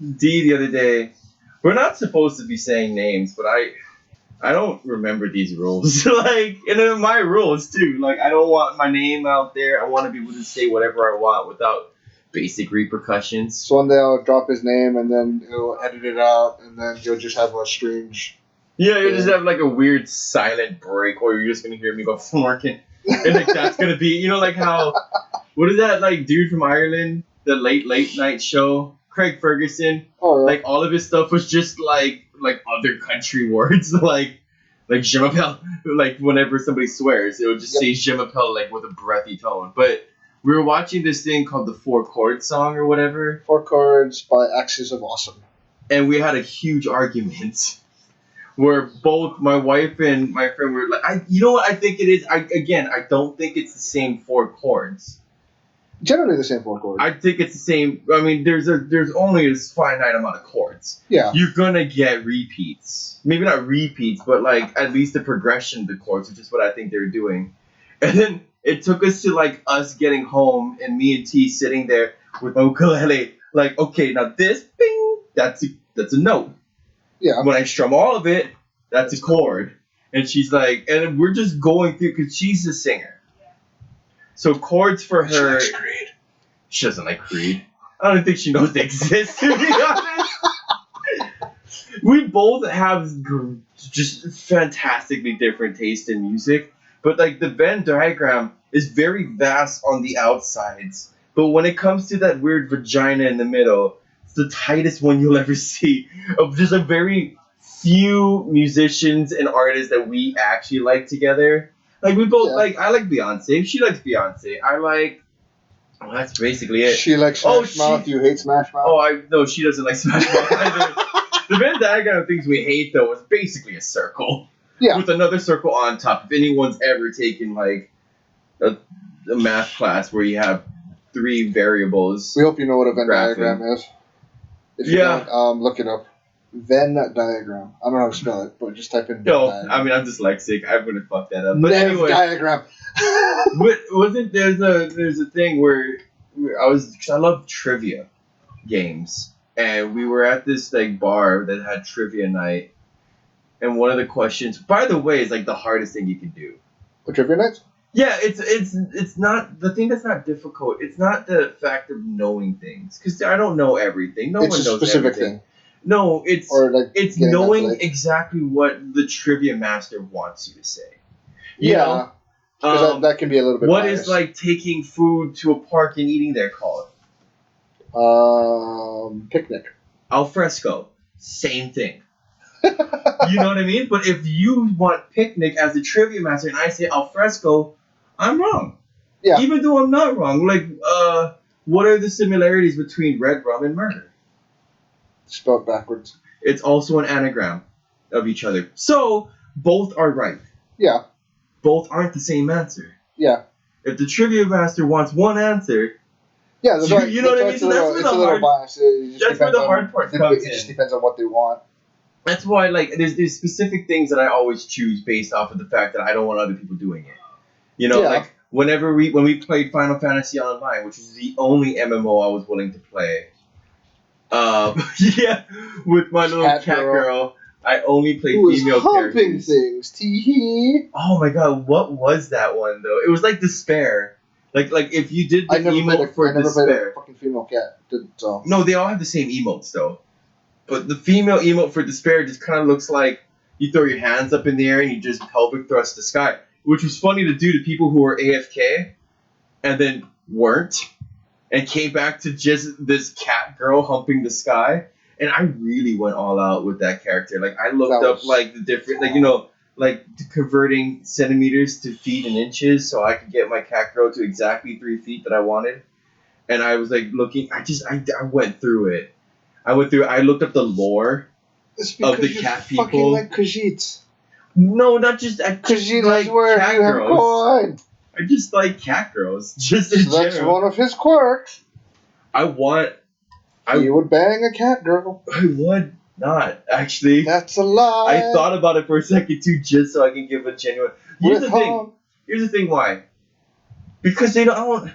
D the other day. We're not supposed to be saying names, but I don't remember these rules. Like, and they're my rules too. Like, I don't want my name out there. I want to be able to say whatever I want without basic repercussions. So one day I'll drop his name and then he'll edit it out, and then you'll just have a strange. Yeah, you just have like a weird silent break where you're just gonna hear me go florking. And like that's gonna be, like how, what is that like dude from Ireland, the late night show, Craig Ferguson? Oh, yeah. Like all of his stuff was just like other country words, like je m'appelle. Like whenever somebody swears, it would just say je m'appelle like with a breathy tone. But we were watching this thing called the Four Chord Song or whatever, 4 Chords by Axis of Awesome. and we had a huge argument where both my wife and my friend were like, you know what I think it is? I don't think it's the same four chords. Generally the same 4 chords. I think it's the same. I mean, there's only a finite amount of chords. Yeah. You're gonna get repeats. Maybe not repeats, but like at least the progression of the chords, which is what I think they're doing. And then it took us to like us getting home and me and T sitting there with my ukulele, like, okay, now this bing, that's a note. Yeah. When I strum all of it, that's a chord. And she's like, and we're just going through because she's a singer. So chords for She her. likes Creed. She doesn't like Creed. I don't think she knows they exist, to be honest. We both have just fantastically different taste in music, but like the Venn diagram is very vast on the outsides. But when it comes to that weird vagina in the middle, it's the tightest one you'll ever see of just a very few musicians and artists that we actually like together. Like we both I like Beyonce. She likes Beyonce. I like. Well, that's basically it. She likes Smash Mouth. You hate Smash Mouth. Oh, no, she doesn't like Smash Mouth either. The Venn diagram of things we hate though is basically a circle. Yeah. With another circle on top. If anyone's ever taken like a math class where you have 3 variables. We hope you know what a Venn diagram is. If you don't, look it up. Venn diagram. I don't know how to spell it, but just type in. No, diagram. I mean I'm dyslexic. I'm gonna fuck that up. But Venn anyway, diagram. wasn't there's a thing where I love trivia games, and we were at this like bar that had trivia night, and one of the questions, by the way, is like the hardest thing you can do. What, trivia nights? Yeah, it's not the thing that's not difficult. It's not the fact of knowing things, because I don't know everything. No it's one a knows specific everything. thing. No, it's knowing like, exactly what the trivia master wants you to say. Yeah, because that can be a little bit. What biased. is like taking food to a park and eating there called? Picnic. Al fresco. Same thing. You know what I mean? But if you want picnic as a trivia master and I say al fresco, I'm wrong. Yeah. Even though I'm not wrong. Like, what are the similarities between red rum and murder? Spelled backwards. It's also an anagram of each other. So, both are right. Yeah. Both aren't the same answer. Yeah. If the trivia master wants one answer, yeah, that's right. You know what I mean? So that's where the hard. That's where the hard part comes in. It just depends on what they want. That's why, like, there's specific things that I always choose based off of the fact that I don't want other people doing it. You know, like when we played Final Fantasy Online, which is the only MMO I was willing to play. Yeah, with my little cat girl, I only played female characters. Things, tee. Oh my god, what was that one though? It was like Despair. Like if you did the emote for Despair. I never played a fucking female cat. So. No, they all have the same emotes though. But the female emote for Despair just kind of looks like you throw your hands up in the air and you just pelvic thrust the sky, which was funny to do to people who were AFK and then weren't and came back to just this cat girl humping the sky. And I really went all out with that character. Like I looked up like the different, like converting centimeters to feet and inches so I could get my cat girl to exactly 3 feet that I wanted. And I was like looking. I went through it. I looked up the lore of the cat people. Fucking like Khajiit. No, not just Khajiit like where cat you girls. have coin. I just like cat girls. Just in That's general. one of his quirks. He would bang a cat girl. I would not actually. That's a lie. I thought about it for a second too, just so I can give a genuine. Here's the thing. Why? Because they don't.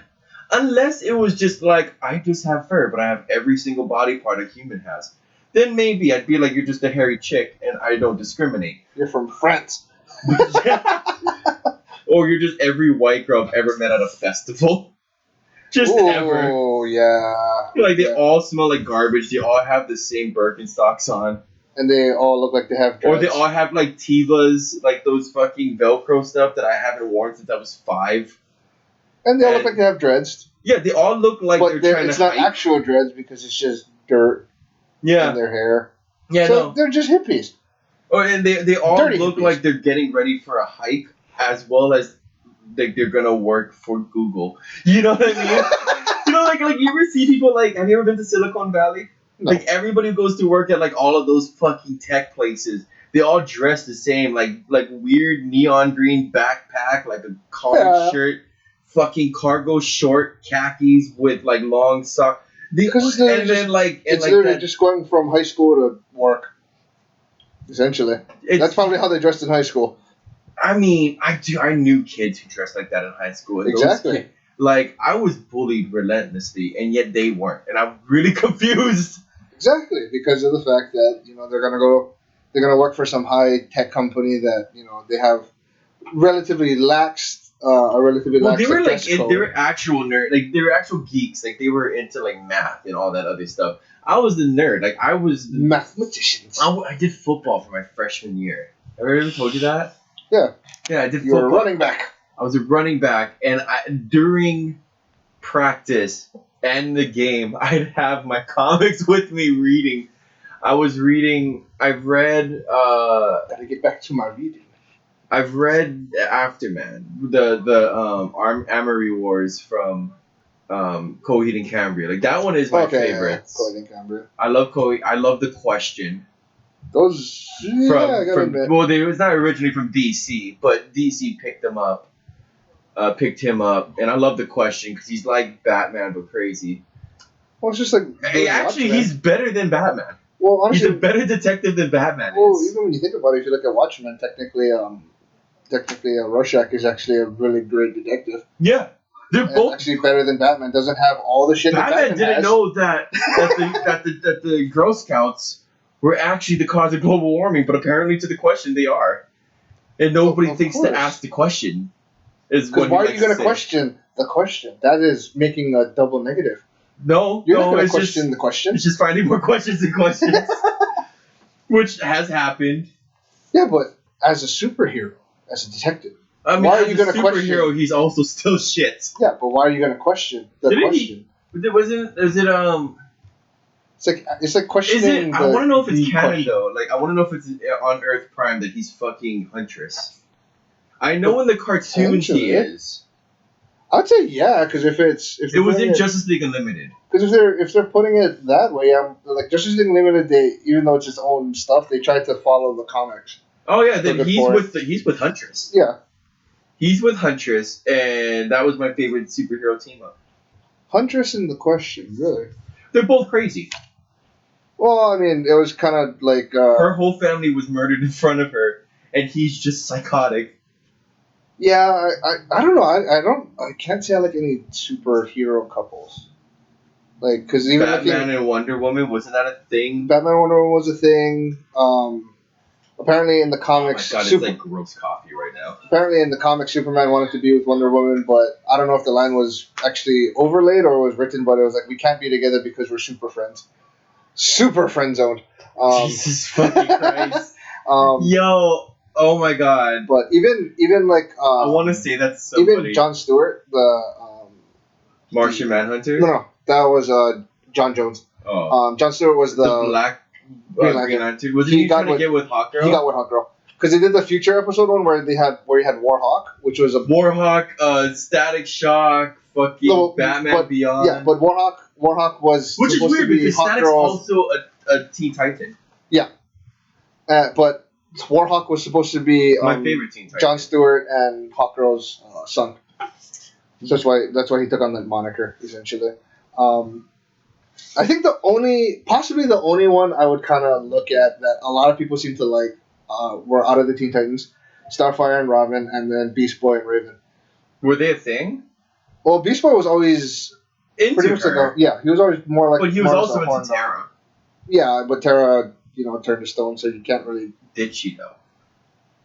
Unless it was just like, I just have fur, but I have every single body part a human has. Then maybe I'd be like, you're just a hairy chick and I don't discriminate. You're from France. Or you're just every white girl I've ever met at a festival. Just ever. Oh, yeah. Like, they all smell like garbage. They all have the same Birkenstocks on. And they all look like they have dreads. Or they all have, like, Tevas, like those fucking Velcro stuff that I haven't worn since I was 5. And they all look like they have dreads. Yeah, they all look like But they're trying it's to not hike. actual dreads because it's just dirt Yeah. in their hair. Yeah, So no. they're just hippies. Oh, and they all Dirty look hippies. like they're getting ready for a hike, as well as like they're gonna work for Google. You know what I mean? You know, like you ever see people like? Have you ever been to Silicon Valley? No. Like everybody who goes to work at like all of those fucking tech places. They all dress the same, like weird neon green backpack, like a collared shirt, fucking cargo short khakis with like long socks. Because And then it's like literally that, just going from high school to work. Essentially. That's probably how they dressed in high school. I mean, I knew kids who dressed like that in high school. And those Exactly. kids, like, I was bullied relentlessly, and yet they weren't. And I'm really confused. Exactly, because of the fact that, they're gonna work for some high tech company that, they have relatively lax Well, they were like, dress code. they were actual nerd, like, they were actual geeks. Like, they were into, like, math and all that other stuff. I was the nerd. Like, I was... Mathematicians. I did football for my freshman year. Have I ever told you that? Yeah. Yeah, I did You were football. a running back. I was a running back, and during practice and the game, I'd have my comics with me reading. I've read Gotta get back to my reading. I've read Afterman, the Amory Wars from Coheed and Cambria. Like that one is my favorite. Coheed and Cambria. I love Coheed. I love The Question. Those, I gotta admit. Well, it was not originally from DC, but DC picked him up, and I love The Question because he's like Batman but crazy. Well, it's just like... Hey, actually, he's better than Batman. Well, He's honestly... a better detective than Batman Well, is. even when you think about it, if you look at Watchmen, technically, Rorschach is actually a really great detective. Yeah, they're And both. actually better than Batman. Doesn't have all the shit that Batman Batman didn't has. know that the Girl Scouts were actually the cause of global warming, but apparently to The Question they are, and nobody Of thinks course. to ask the question. Is Because what why he are you likes going to to say. question the question? That is making a double negative. No, You're not going to it's question just the question. it's just finding more questions and questions, which has happened. Yeah, but as a superhero, as a detective. I mean, Why are as you a gonna superhero, question? he's also still shit. Yeah, but why are you going to question the Didn't he- question? It's like questioning. I want to know if it's the canon question. though. Like, I want to know if it's on Earth Prime that he's fucking Huntress. I know in the cartoons he Potentially. is. I'd say yeah, because if It was in Justice League Unlimited. Because if they're putting it that way, like Justice League Limited, even though it's its own stuff, they tried to follow the comics. Oh yeah, then Good he's for he's with Huntress. Yeah, He's with Huntress, and that was my favorite superhero team up. Huntress in the question, really. They're both crazy. Well, I mean, it was kind of like Her whole family was murdered in front of her, and he's just psychotic. yeah. I don't know. I can't say I like any superhero couples. Like, because even Batman and Wonder Woman, wasn't that a thing? Batman and Wonder Woman was a thing. Apparently in the Oh my comics, god, it's like gross coffee right now. apparently in the comics, Superman wanted to be with Wonder Woman, but I don't know if the line was actually overlaid or was written, but it was like, we can't be together because we're super friends. Super friend zoned. Jesus fucking Christ. Um, Yo, oh my god. but even like I want to say that's somebody. even Jon Stewart, the Martian Manhunter? no, that was John Jones. Oh. John Stewart was the Black Green Green Lantern. Lantern. Was He he got trying to with- get with Hawkgirl? He got with Hawkgirl because they did the future episode one where he had Warhawk, which was a Warhawk, Static Shock, fucking No, Batman but- Beyond. yeah, but Warhawk was which is supposed weird to be because Static's Hawkgirl's, also a Teen Titan. but Warhawk was supposed to be My favorite Teen Titan. Jon Stewart and Hawkgirl's son. So that's why he took on that moniker essentially. I think possibly the only one I would kind of look at that a lot of people seem to like were out of the Teen Titans, Starfire and Robin, and then Beast Boy and Raven. Were they a thing? Well, Beast Boy was always pretty Into much like her, he was always more like. but he was more as also a into horn dog. Terra. Yeah, but Terra, turned to stone, so you can't really. Did she though?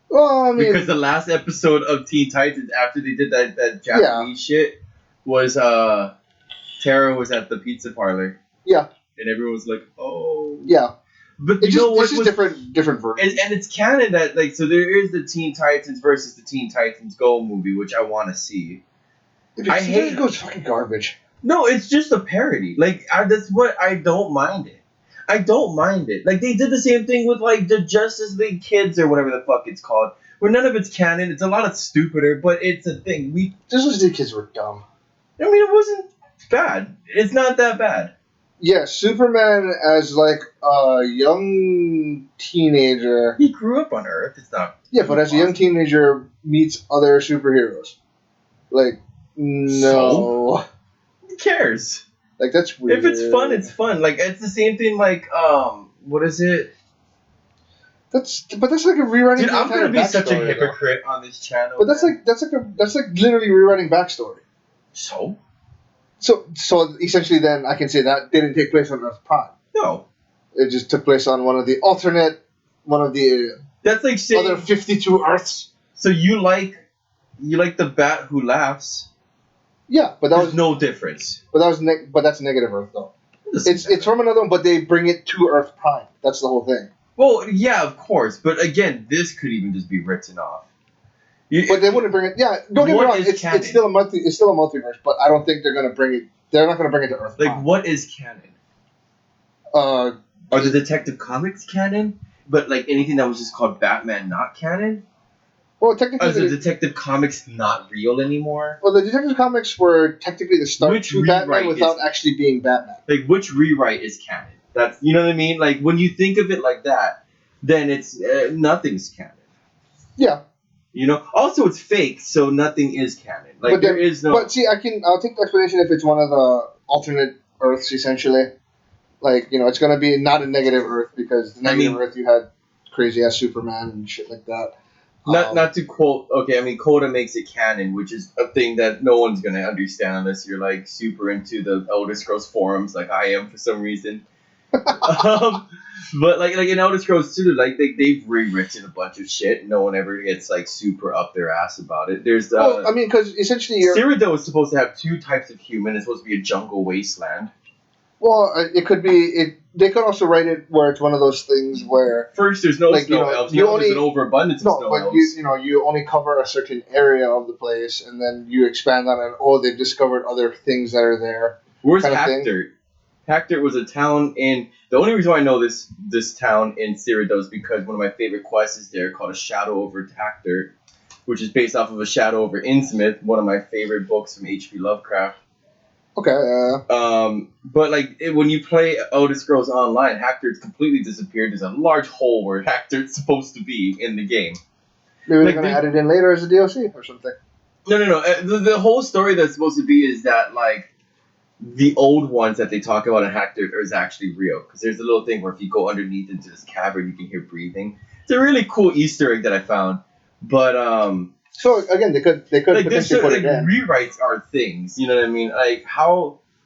Well, I mean, Because the last episode of Teen Titans, after they did that Japanese shit, was Tara was at the pizza parlor. Yeah. And everyone was like, "Oh." Yeah. But It's you know what? It's just different versions. And it's canon that so there is the Teen Titans versus the Teen Titans Go movie, which I want to see. I hate it. Goes fucking garbage. No, it's just a parody. That's what I don't mind it. I don't mind it. Like they did the same thing with like the Justice League Kids or whatever the fuck it's called, where none of it's canon. It's a lot of stupider, but it's a thing. Justice League Kids were dumb. I mean, it wasn't bad. It's not that bad. Yeah, Superman as like a young teenager. He grew up on Earth. It's not. Yeah, but as a young teenager meets other superheroes. Like, no. Who cares? Like, that's weird. If it's fun, it's fun. Like it's the same thing. Like what is it? That's like a rewriting. Dude, I'm gonna be such a though. hypocrite on this channel. But that's like literally rewriting backstory. So essentially, then I can say that didn't take place on Earth Prime. No. It just took place on one of the That's like saying, other 52 Earths. So you like the bat who laughs? Yeah, but There's no difference. But that's negative Earth though. It's from another one, but they bring it to Earth Prime. That's the whole thing. Well, yeah, of course, but again, this could even just be written off. But they wouldn't bring it. Yeah, don't get me wrong. It's still a multiverse, but I don't think they're gonna bring it. They're not gonna bring it to Earth. Like, what is canon? Are the Detective Comics canon? But like anything that was just called Batman not canon? Well, technically, is the Detective Comics not real anymore? Well, the Detective Comics were technically the start to Batman without actually being Batman. Like, which rewrite is canon? That's, you know what I mean? Like, when you think of it like that, then it's nothing's canon. Yeah. You know. Also, it's fake, so nothing is canon. Like, there is no. But see, I'll take the explanation if it's one of the alternate Earths, essentially. Like, it's gonna be not a negative Earth because the negative Earth you had crazy ass Superman and shit like that. Not to quote. Okay, I mean, Coda makes it canon, which is a thing that no one's gonna understand unless you're like super into the Elder Scrolls forums, like I am for some reason. But like in Elder Scrolls 2, like they've rewritten a bunch of shit. No one ever gets like super up their ass about it. There's well, I mean, because essentially Cyrodiil is supposed to have two types of human. It's supposed to be a jungle wasteland. Well, it could be. They could also write it where it's one of those things where first there's no snow elves. There's an overabundance of snow elves. You only cover a certain area of the place, and then you expand on it. Oh, they've discovered other things that are there. Where's Hackdirt? Hackdirt was a town in. The only reason why I know this town in Cyrodiil is because one of my favorite quests is there called A Shadow over Hackdirt, which is based off of A Shadow over Innsmouth, one of my favorite books from H.P. Lovecraft. Okay. But like when you play Elder Scrolls Online, Hackdirt's completely disappeared. There's a large hole where Hackdirt's supposed to be in the game. Maybe they're gonna add it in later as a DLC or something. No. The whole story that's supposed to be is that like the old ones that they talk about in Hackdirt is actually real because there's a little thing where if you go underneath into this cavern, you can hear breathing. It's a really cool Easter egg that I found. But so again, they could potentially put it in. Rewrites are things, you know what I mean? Like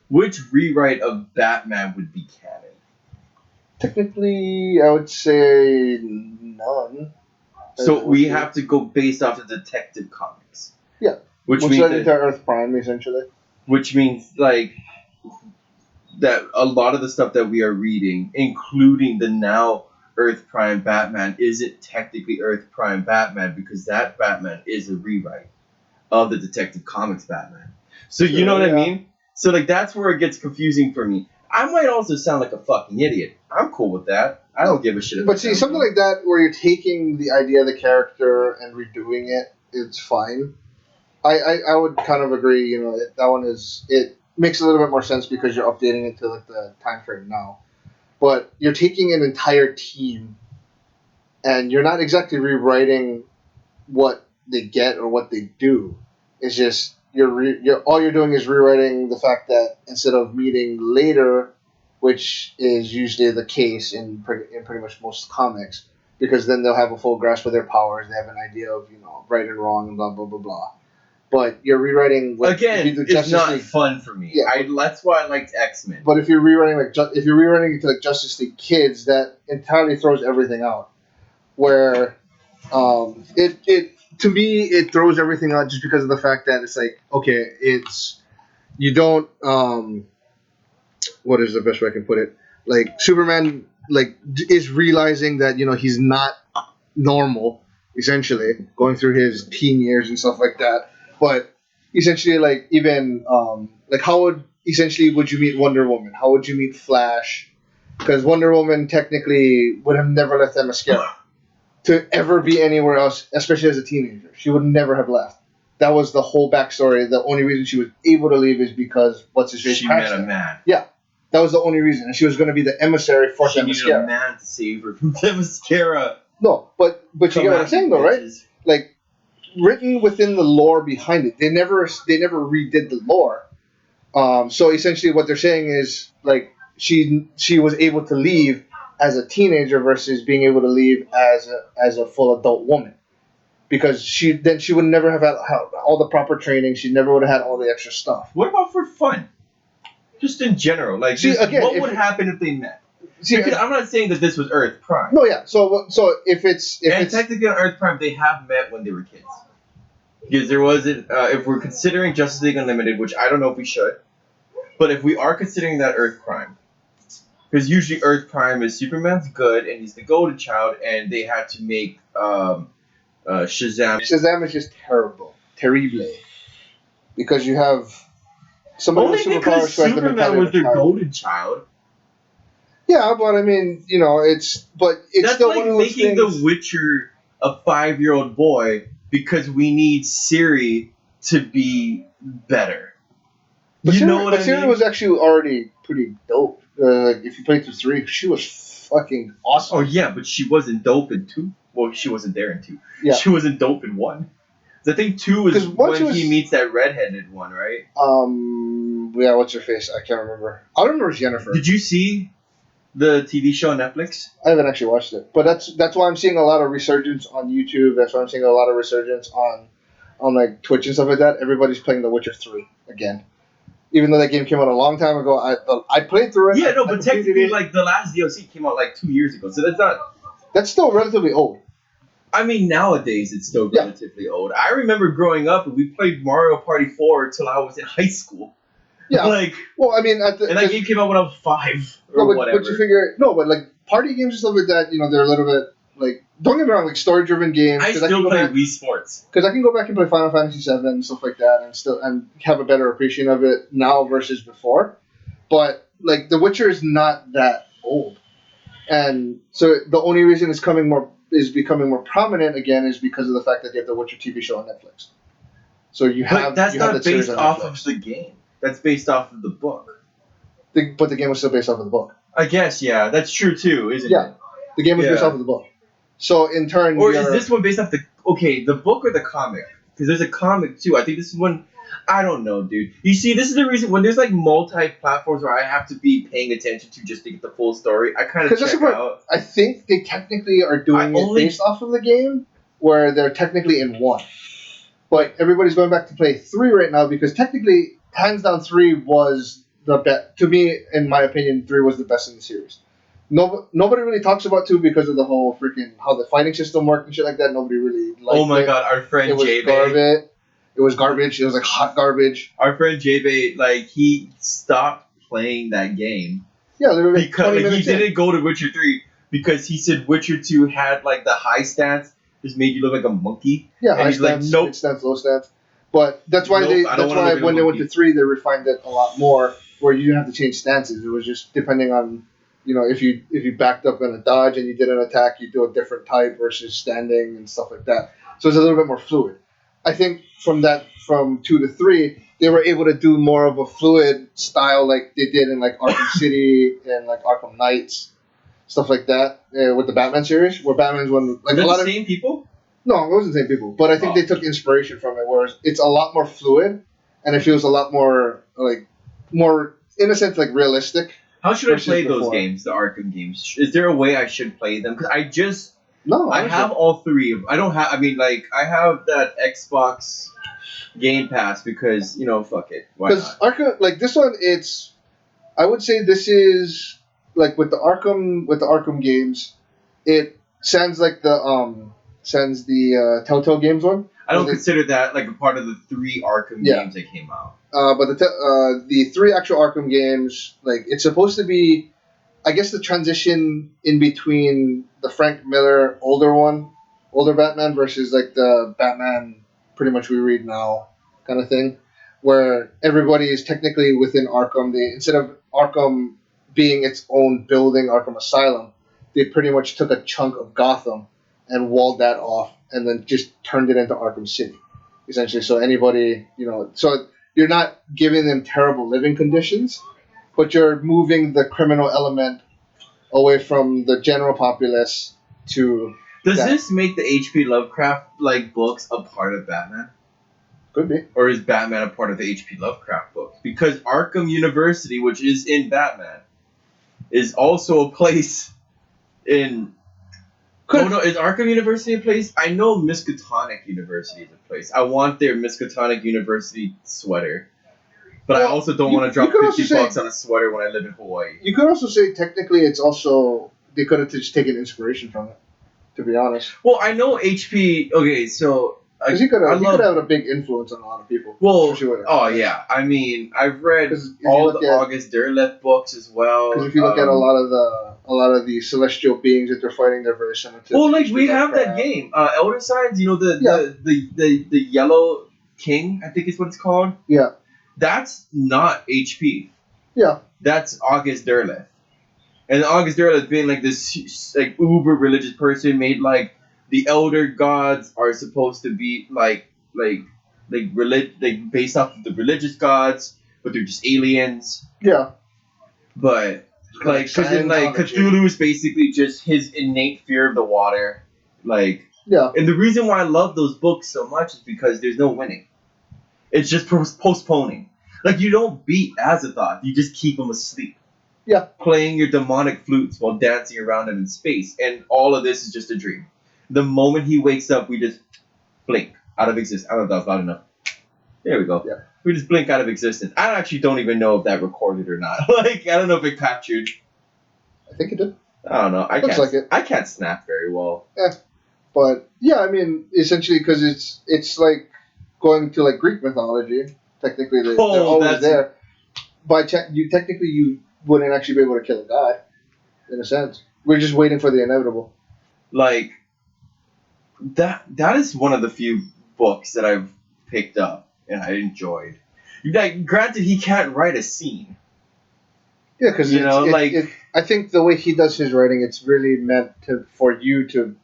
which rewrite of Batman would be canon? Technically, I would say none. So we have to go based off of Detective Comics. Yeah. Which means led into Earth Prime, essentially. Which means like that a lot of the stuff that we are reading, including the now Earth Prime Batman, isn't technically Earth Prime Batman because that Batman is a rewrite of the Detective Comics Batman. So you know what I mean? So like that's where it gets confusing for me. I might also sound like a fucking idiot. I'm cool with that. I don't give a shit about But see, something like that where you're taking the idea of the character and redoing it, it's fine. I would kind of agree, that one it makes a little bit more sense because you're updating it to like the time frame now. But you're taking an entire team and you're not exactly rewriting what they get or what they do. It's just all you're doing is rewriting the fact that instead of meeting later, which is usually the case in pretty much most comics, because then they'll have a full grasp of their powers, they have an idea of right and wrong and blah blah blah blah. but you're rewriting if you Again, do it's Justice not League. fun for me. Yeah. That's why I liked X-Men. But if you're rewriting if you're rewriting it to like Justice League Kids, that entirely throws everything out. Where it to me it throws everything out just because of the fact that it's like okay, it's you don't what is the best way I can put it? Like Superman is realizing that he's not normal, essentially going through his teen years and stuff like that. But essentially, like even like how would you meet Wonder Woman? How would you meet Flash? Because Wonder Woman technically would have never left Themyscira to ever be anywhere else, especially as a teenager. She would never have left. That was the whole backstory. The only reason she was able to leave is because what's his face? She met a man. Yeah, that was the only reason, and she was going to be the emissary for She needed a Themyscira. man to save her from Themyscira. No, but you get what I'm saying though, right? Bitches. Like written within the lore behind it. They never redid the lore. So essentially, what they're saying is like she was able to leave as a teenager versus being able to leave as a full adult woman, because she would never have had all the proper training. She never would have had all the extra stuff. What about for fun? Just in general, like what would happen if they met? Because I'm not saying that this was Earth Prime. No, yeah. So if it's technically on Earth Prime, they have met when they were kids. Because there wasn't, if we're considering Justice League Unlimited, which I don't know if we should, but if we are considering that Earth Prime, because usually Earth Prime is Superman's good and he's the golden child, and they had to make Shazam. Shazam is just terrible, because you have some of the Only because Superman was their golden child. Yeah, but I mean, it's That's still like one of those making things. The Witcher a 5-year-old boy because we need Ciri to be better. But You know what I Ciri mean? was actually already pretty dope. If you played through 3, she was fucking awesome. Oh yeah, but she wasn't dope in 2. Well, she wasn't there in 2. Yeah. She wasn't dope in 1. I think 2 is when he meets that redheaded one, right? Yeah, what's her face? I can't remember. I don't remember Jennifer. Did you see the TV show on Netflix? I haven't actually watched it, but that's why I'm seeing a lot of resurgence on YouTube. That's why I'm seeing a lot of resurgence on like Twitch and stuff like that. Everybody's playing The Witcher 3 again, even though that game came out a long time ago. I played through it. Yeah, no, but technically, like the last DLC came out like 2 years ago, so that's not. That's still relatively old. I mean, nowadays it's still relatively old. I remember growing up and we played Mario Party 4 until I was in high school. Yeah. Like, well, I mean, and that game came out when I was 5 or whatever. But you figure but like party games and stuff like that, they're a little bit like, don't get me wrong, like story-driven games. I still play Wii Sports because I can go back and play Final Fantasy VII and stuff like that, and have a better appreciation of it now versus before. But like The Witcher is not that old, and so the only reason it's becoming more prominent again is because of the fact that you have the Witcher TV show on Netflix. So but that's not based off of the game. That's based off of the book. But the game was still based off of the book. I guess, yeah, that's true too, isn't it? Yeah, the game was based off of the book. So in turn, or is this one based off the book or the comic? Because there's a comic too. I think this is one. I don't know, dude. You see, this is the reason when there's like multi-platforms where I have to be paying attention to just to get the full story. I kind of check out. I think they technically are doing it based off of the game, where they're technically in 1. But everybody's going back to play 3 right now because technically, hands down, 3 was the best. To me, in my opinion, 3 was the best in the series. Nobody really talks about 2 because of the whole freaking how the fighting system worked and shit like that. Nobody really liked it. Oh my god, our friend J-Bay. It was garbage. It was like hot garbage. Our friend J-Bay, like, he stopped playing that game. Yeah, literally. Because he didn't go to Witcher 3 because he said Witcher 2 had like the high stats, just made you look like a monkey. Yeah, and high he's stats, like, nope. mid stats, low stats. But that's why when they went to 3, they refined it a lot more, where you didn't have to change stances. It was just depending on, if you backed up in a dodge and you did an attack, you do a different type versus standing and stuff like that. So it's a little bit more fluid. I think from 2 to 3, they were able to do more of a fluid style like they did in like Arkham City and like Arkham Knights, stuff like that with the Batman series, where Batman's one like a lot of the same people. No, it wasn't the same people, but I think they took inspiration from it, whereas it's a lot more fluid and it feels a lot more in a sense like realistic. How should I play those games, the Arkham games? Is there a way I should play them? Because I have all 3 of them. I don't have. I mean, like I have that Xbox Game Pass because fuck it, why Because not? Arkham, like this one, I would say this is like with the Arkham games, it sounds like the Telltale Games one. I don't Where they- consider that like a part of the 3 Arkham Yeah. games that came out. But the three actual Arkham games, like it's supposed to be, I guess, the transition in between the Frank Miller older Batman versus like the Batman pretty much we read now kind of thing, where everybody is technically within Arkham. They instead of Arkham being its own building, Arkham Asylum, they pretty much took a chunk of Gotham and walled that off, and then just turned it into Arkham City, essentially. So anybody, so you're not giving them terrible living conditions, but you're moving the criminal element away from the general populace to Does that. this make the H.P. Lovecraft like books a part of Batman? Could be. Or is Batman a part of the H.P. Lovecraft books? Because Arkham University, which is in Batman, is also a place in. Could- No, is Arkham University a place? I know Miskatonic University is a place. I want their Miskatonic University sweater. But I Well, also don't you- want to drop you could also 50 say- bucks on a sweater when I live in Hawaii. You could also say technically it's also they could have just taken inspiration from it. To be honest, Well, I know HP. Okay, so because he could I have love- had a big influence on a lot of people. Well, especially with- oh yeah. I mean, I've read 'Cause if you all look the at- August Derleth books as well. Because if you look at a lot of the celestial beings that they're fighting, they're very similar to. Well, like we H.P. have that Lovecraft. game, Elder Signs. The, Yeah. the yellow king, I think is what it's called. Yeah. That's not HP. Yeah. That's August Derleth. And August Derleth being like this like uber religious person made like the elder gods are supposed to be like based off of the religious gods, but they're just aliens. Yeah. But like because in like Scientology. Cthulhu is basically just his innate fear of the water. Like Yeah. and the reason why I love those books so much is because there's no winning. It's just postponing. Like you don't beat Azathoth, you just keep him asleep. Yeah. Playing your demonic flutes while dancing around him in space, and all of this is just a dream. The moment he wakes up, we just blink out of existence. I don't know if that was loud enough. There we go. Yeah. We just blink out of existence. I actually don't even know if that recorded or not. Like I don't know if it captured. I think it did. I don't know. I Looks can't. like it. I can't snap very well. But yeah, I mean, essentially, because it's like going to like Greek mythology. Technically, they're Oh, always that's- there. Technically you wouldn't actually be able to kill a god, in a sense. We're just waiting for the inevitable. Like that is one of the few books that I've picked up and I enjoyed. Like, granted, he can't write a scene. Yeah, because I think the way he does his writing, it's really meant for you to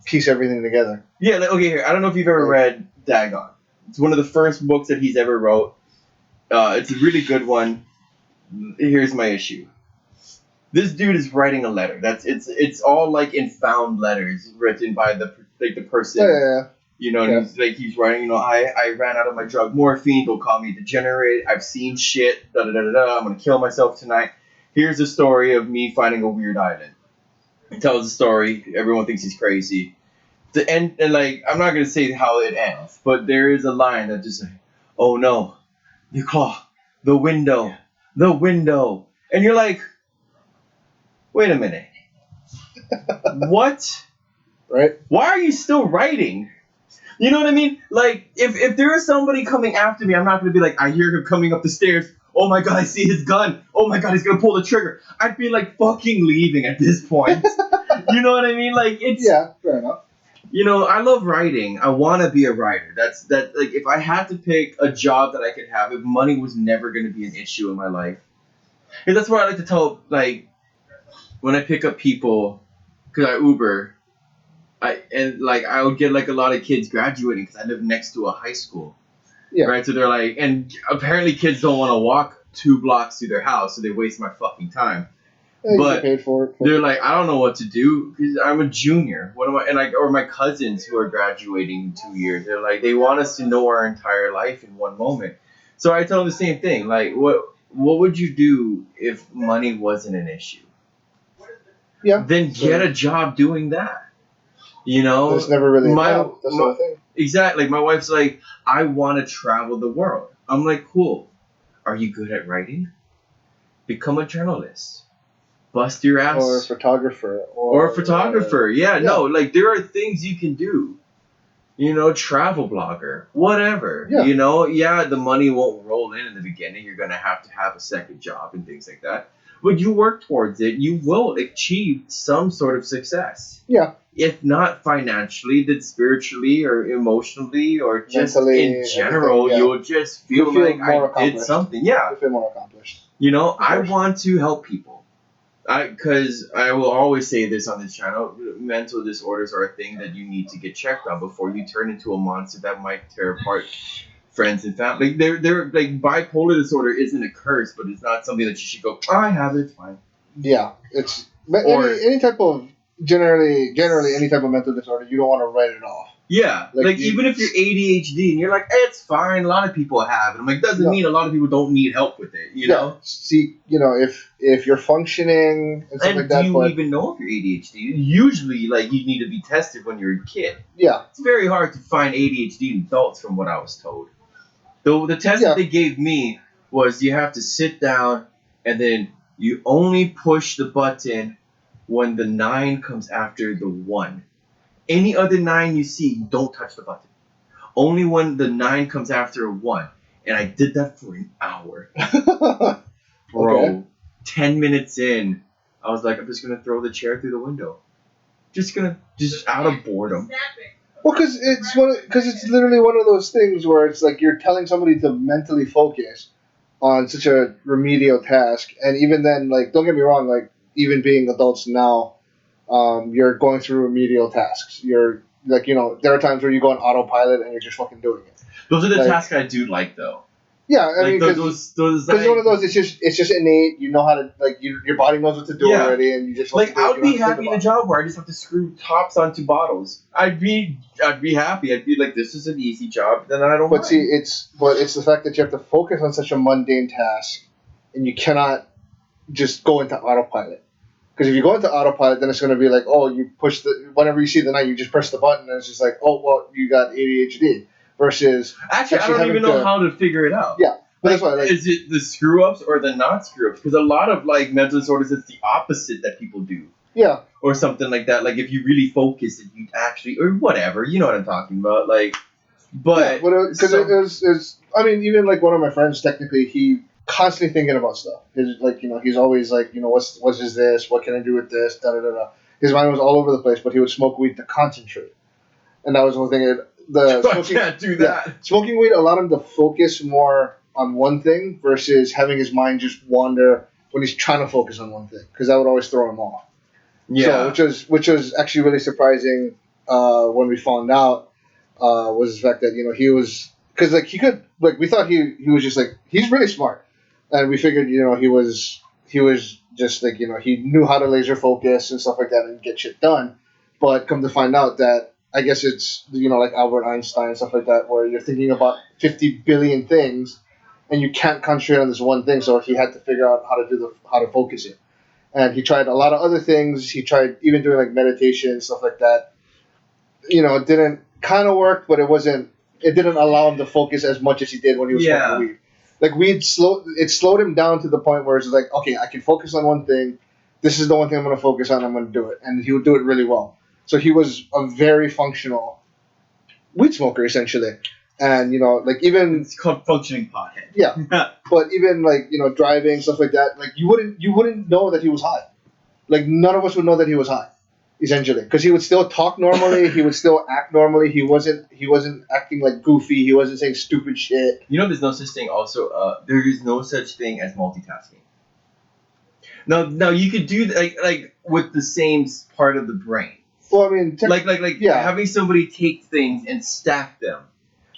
piece everything together. Yeah, like, okay, here. I don't know if you've ever read Dagon. It's one of the first books that he's ever wrote. It's a really good one. Here's my issue. This dude is writing a letter. It's all like in found letters written by the person. Yeah. You know, and he's writing, I ran out of my drug morphine, don't call me degenerate, I've seen shit, I'm gonna kill myself tonight. Here's a story of me finding a weird island. He tells the story, everyone thinks he's crazy. The end, and like, I'm not gonna say how it ends, but there is a line that just like, oh no, the claw, the window, and you're like, wait a minute, what? Right? Why are you still writing? You know what I mean? Like, if there is somebody coming after me, I'm not going to be like, I hear him coming up the stairs. Oh my god, I see his gun. Oh my god, he's going to pull the trigger. I'd be like fucking leaving at this point. You know what I mean? Like, it's... Yeah, fair enough. I love writing. I want to be a writer. Like, if I had to pick a job that I could have, if money was never going to be an issue in my life. And that's what I like to tell, like, when I pick up people, because I Uber... I would get like a lot of kids graduating because I live next to a high school. Yeah. Right. So they're like, and apparently kids don't want to walk 2 blocks to their house, so they waste my fucking time. Yeah, you But get paid for it. They're like, I don't know what to do because I'm a junior. What am I? And or my cousins who are graduating in 2 years. They're like, they want us to know our entire life in one moment. So I tell them the same thing. Like, what would you do if money wasn't an issue? Yeah. Then get a job doing that. It's never really my- helped. That's the whole thing. Exactly. Like my wife's like, I want to travel the world. I'm like, cool. Are you good at writing? Become a journalist. Bust your ass. Or a photographer. Or a photographer. Yeah, no, like there are things you can do. You know, travel blogger, whatever. Yeah. You know, yeah, the money won't roll in the beginning. You're gonna have to have a second job and things like that. But you work towards it, you will achieve some sort of success. Yeah. If not financially, then spiritually or emotionally or just Mentally, in general, everything, yeah. you'll just feel, You'll feel like more I did accomplished. something. Yeah. I feel more accomplished. You know, Of I course. want to help people. Because I will always say this on this channel, mental disorders are a thing that you need to get checked on before you turn into a monster that might tear apart friends and family. Like they're like bipolar disorder isn't a curse, but it's not something that you should go, I have it, it's fine. Yeah, it's Or- any type of generally any type of mental disorder. You don't want to write it off. Yeah, Like, like you- even if you're ADHD and you're like, it's fine, a lot of people have it. I'm like, doesn't No. mean a lot of people don't need help with it, you know? See, if you're functioning and stuff And like that, do you but even know if you're ADHD? Usually, like, you need to be tested when you're a kid. yeah, It's very hard to find ADHD in adults, from what I was told. Though the test Yeah. that they gave me was you have to sit down and then you only push the button when the 9 comes after the 1. Any other 9 you see, don't touch the button. Only when the 9 comes after a 1. And I did that for an hour. Bro, Okay. 10 minutes in, I was like, I'm just going to throw the chair through the window. Just out of boredom. well, because it's literally one of those things where it's like you're telling somebody to mentally focus on such a remedial task, and even then, like, don't get me wrong, like, even being adults now, you're going through remedial tasks. You're like, there are times where you go on autopilot and you're just fucking doing it. Those are the Like- tasks I do like, though. Yeah, I mean, Like because those one of those, it's just innate. You know how to, like, your body knows what to do Yeah. already, and you just like fucking do it. I would You be don't have to happy think in a about job where I just have to screw tops onto bottles. I'd be happy. I'd be like, this is an easy job. Then I don't. But mind. see, it's the fact that you have to focus on such a mundane task, and you cannot just go into autopilot. Because if you go into autopilot, then it's going to be like, oh, you push whenever you see the night, you just press the button, and it's just like, oh, well, you got ADHD. Versus, Actually, I actually don't even having know to- how to figure it out. Yeah, but that's why, like, is it the screw ups or the not screw ups? Because a lot of like mental disorders, it's the opposite that people do, yeah, or something like that. Like if you really focus, and you actually, or whatever, you know what I'm talking about. Like, but because so- it was. I mean, even like one of my friends, technically, he constantly thinking about stuff. His he's always like, what is this? What can I do with this? Da da da da. His mind was all over the place, but he would smoke weed to concentrate, and that was one thing. I Smoking, can't do that. smoking weed allowed him to focus more on one thing versus having his mind just wander when he's trying to focus on one thing, because that would always throw him off. Yeah. So, which was actually really surprising when we found out was the fact that he was, because like he could, like, we thought he was just like, he's really smart, and we figured he was just like, he knew how to laser focus and stuff like that and get shit done, but come to find out that I guess it's like Albert Einstein and stuff like that, where you're thinking about 50 billion things and you can't concentrate on this one thing, so he had to figure out how to focus it. And he tried a lot of other things. He tried even doing like meditation and stuff like that. It didn't kind of work, but it didn't allow him to focus as much as he did when he was smoking weed. Like it slowed him down to the point where it's like, okay, I can focus on one thing. This is the one thing I'm going to focus on. I'm going to do it, and he would do it really well. So he was a very functional weed smoker essentially, and like even It's called functioning pothead. Yeah. but even like driving stuff like that, like you wouldn't know that he was high. Like none of us would know that he was high, essentially, because he would still talk normally, he would still act normally. He wasn't acting like goofy. He wasn't saying stupid shit. There's no such thing. Also, there is no such thing as multitasking. No, you could do like with the same part of the brain. Well, I mean, Like yeah. having somebody take things and stack them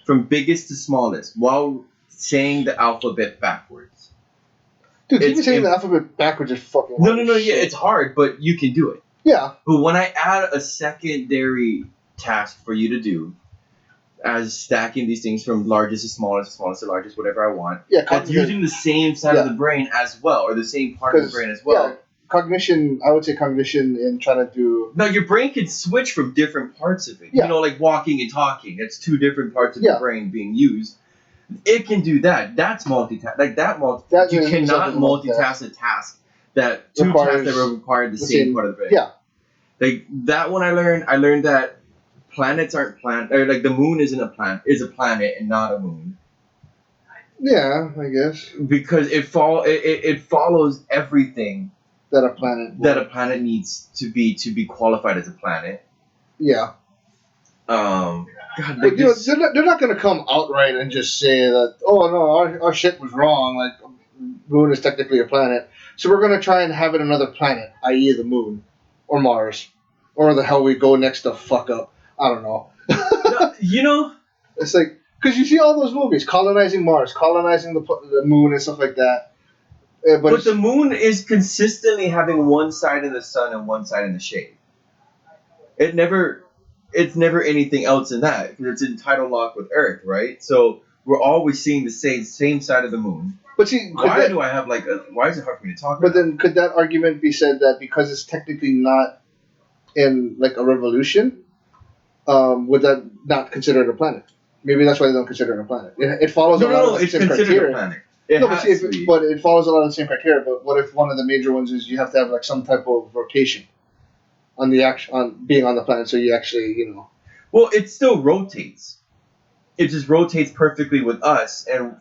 from biggest to smallest while saying the alphabet backwards. dude, even it's saying im- the alphabet backwards is fucking No, hard yeah, as shit. it's hard, but you can do it. Yeah, But when I add a secondary task for you to do, as stacking these things from largest to smallest to largest, whatever I want, yeah, that's using the same side of the brain as well, or the same part of the brain as well. cognition. I would say cognition in trying to do. Now your brain can switch from different parts of it. Yeah. You know, like walking and talking. That's two different parts of Yeah. the brain being used. It can do that. That's multitask. Like that That you is cannot exactly multitask a task that two Requires tasks that require the same part of the brain. Yeah. Like that one I learned that planets aren't or like the moon isn't a planet, is a planet and not a moon. Yeah, I guess. Because it follows everything That a planet needs to be qualified as a planet. Yeah. God, But you know, they're not going to come outright and just say that, oh no, our shit was wrong. Like, moon is technically a planet, so we're going to try and have it another planet, i.e., the moon, or Mars, or the hell we go next to fuck up. I don't know. No, you know, it's like because you see all those movies, colonizing Mars, colonizing the moon, and stuff like that. But the moon is consistently having one side in the sun and one side in the shade. It's never anything else than that because it's in tidal lock with Earth, right? So we're always seeing the same side of the moon. But see, why is it hard for me to talk but about? Then could that argument be said that because it's technically not in like a revolution, would that not consider it a planet? Maybe that's why they don't consider it a planet. It follows a lot of the it's same considered criteria. a planet. But it follows a lot of the same criteria. But what if one of the major ones is you have to have like some type of rotation on being on the planet, so you actually Well, it still rotates. It just rotates perfectly with us, and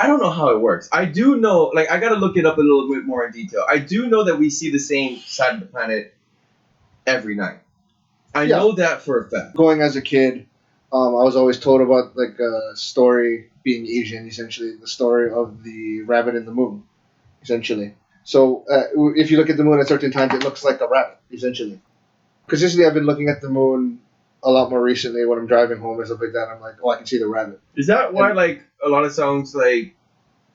I don't know how it works. I do know, like I gotta look it up a little bit more in detail. I do know that we see the same side of the planet every night. I know that for a fact. Going as a kid, I was always told about like a story being Asian, essentially the story of the rabbit in the moon, essentially. So if you look at the moon at certain times, it looks like a rabbit, essentially. Consistently, I've been looking at the moon a lot more recently when I'm driving home and stuff like that. I'm like, oh, I can see the rabbit. Is that why, like, a lot of songs like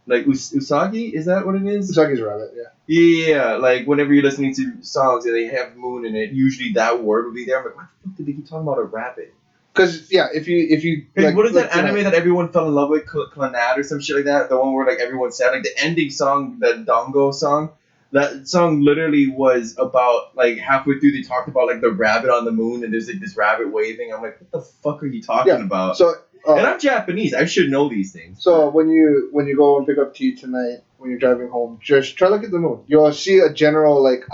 Usagi? Is that what it is? Usagi's a rabbit, yeah. Yeah, like whenever you're listening to songs and they have moon in it, usually that word will be there. I'm like, what the fuck did they keep talking about a rabbit? Because if you like, what is that anime that everyone fell in love with, Clannad or some shit like that? The one where like everyone said like the ending song, the Dongo song. That song literally was about like halfway through they talked about like the rabbit on the moon and there's like this rabbit waving. I'm like, what the fuck are you talking about? So and I'm Japanese. I should know these things. So when you go and pick up tea tonight when you're driving home, just try to look at the moon. You'll see a general look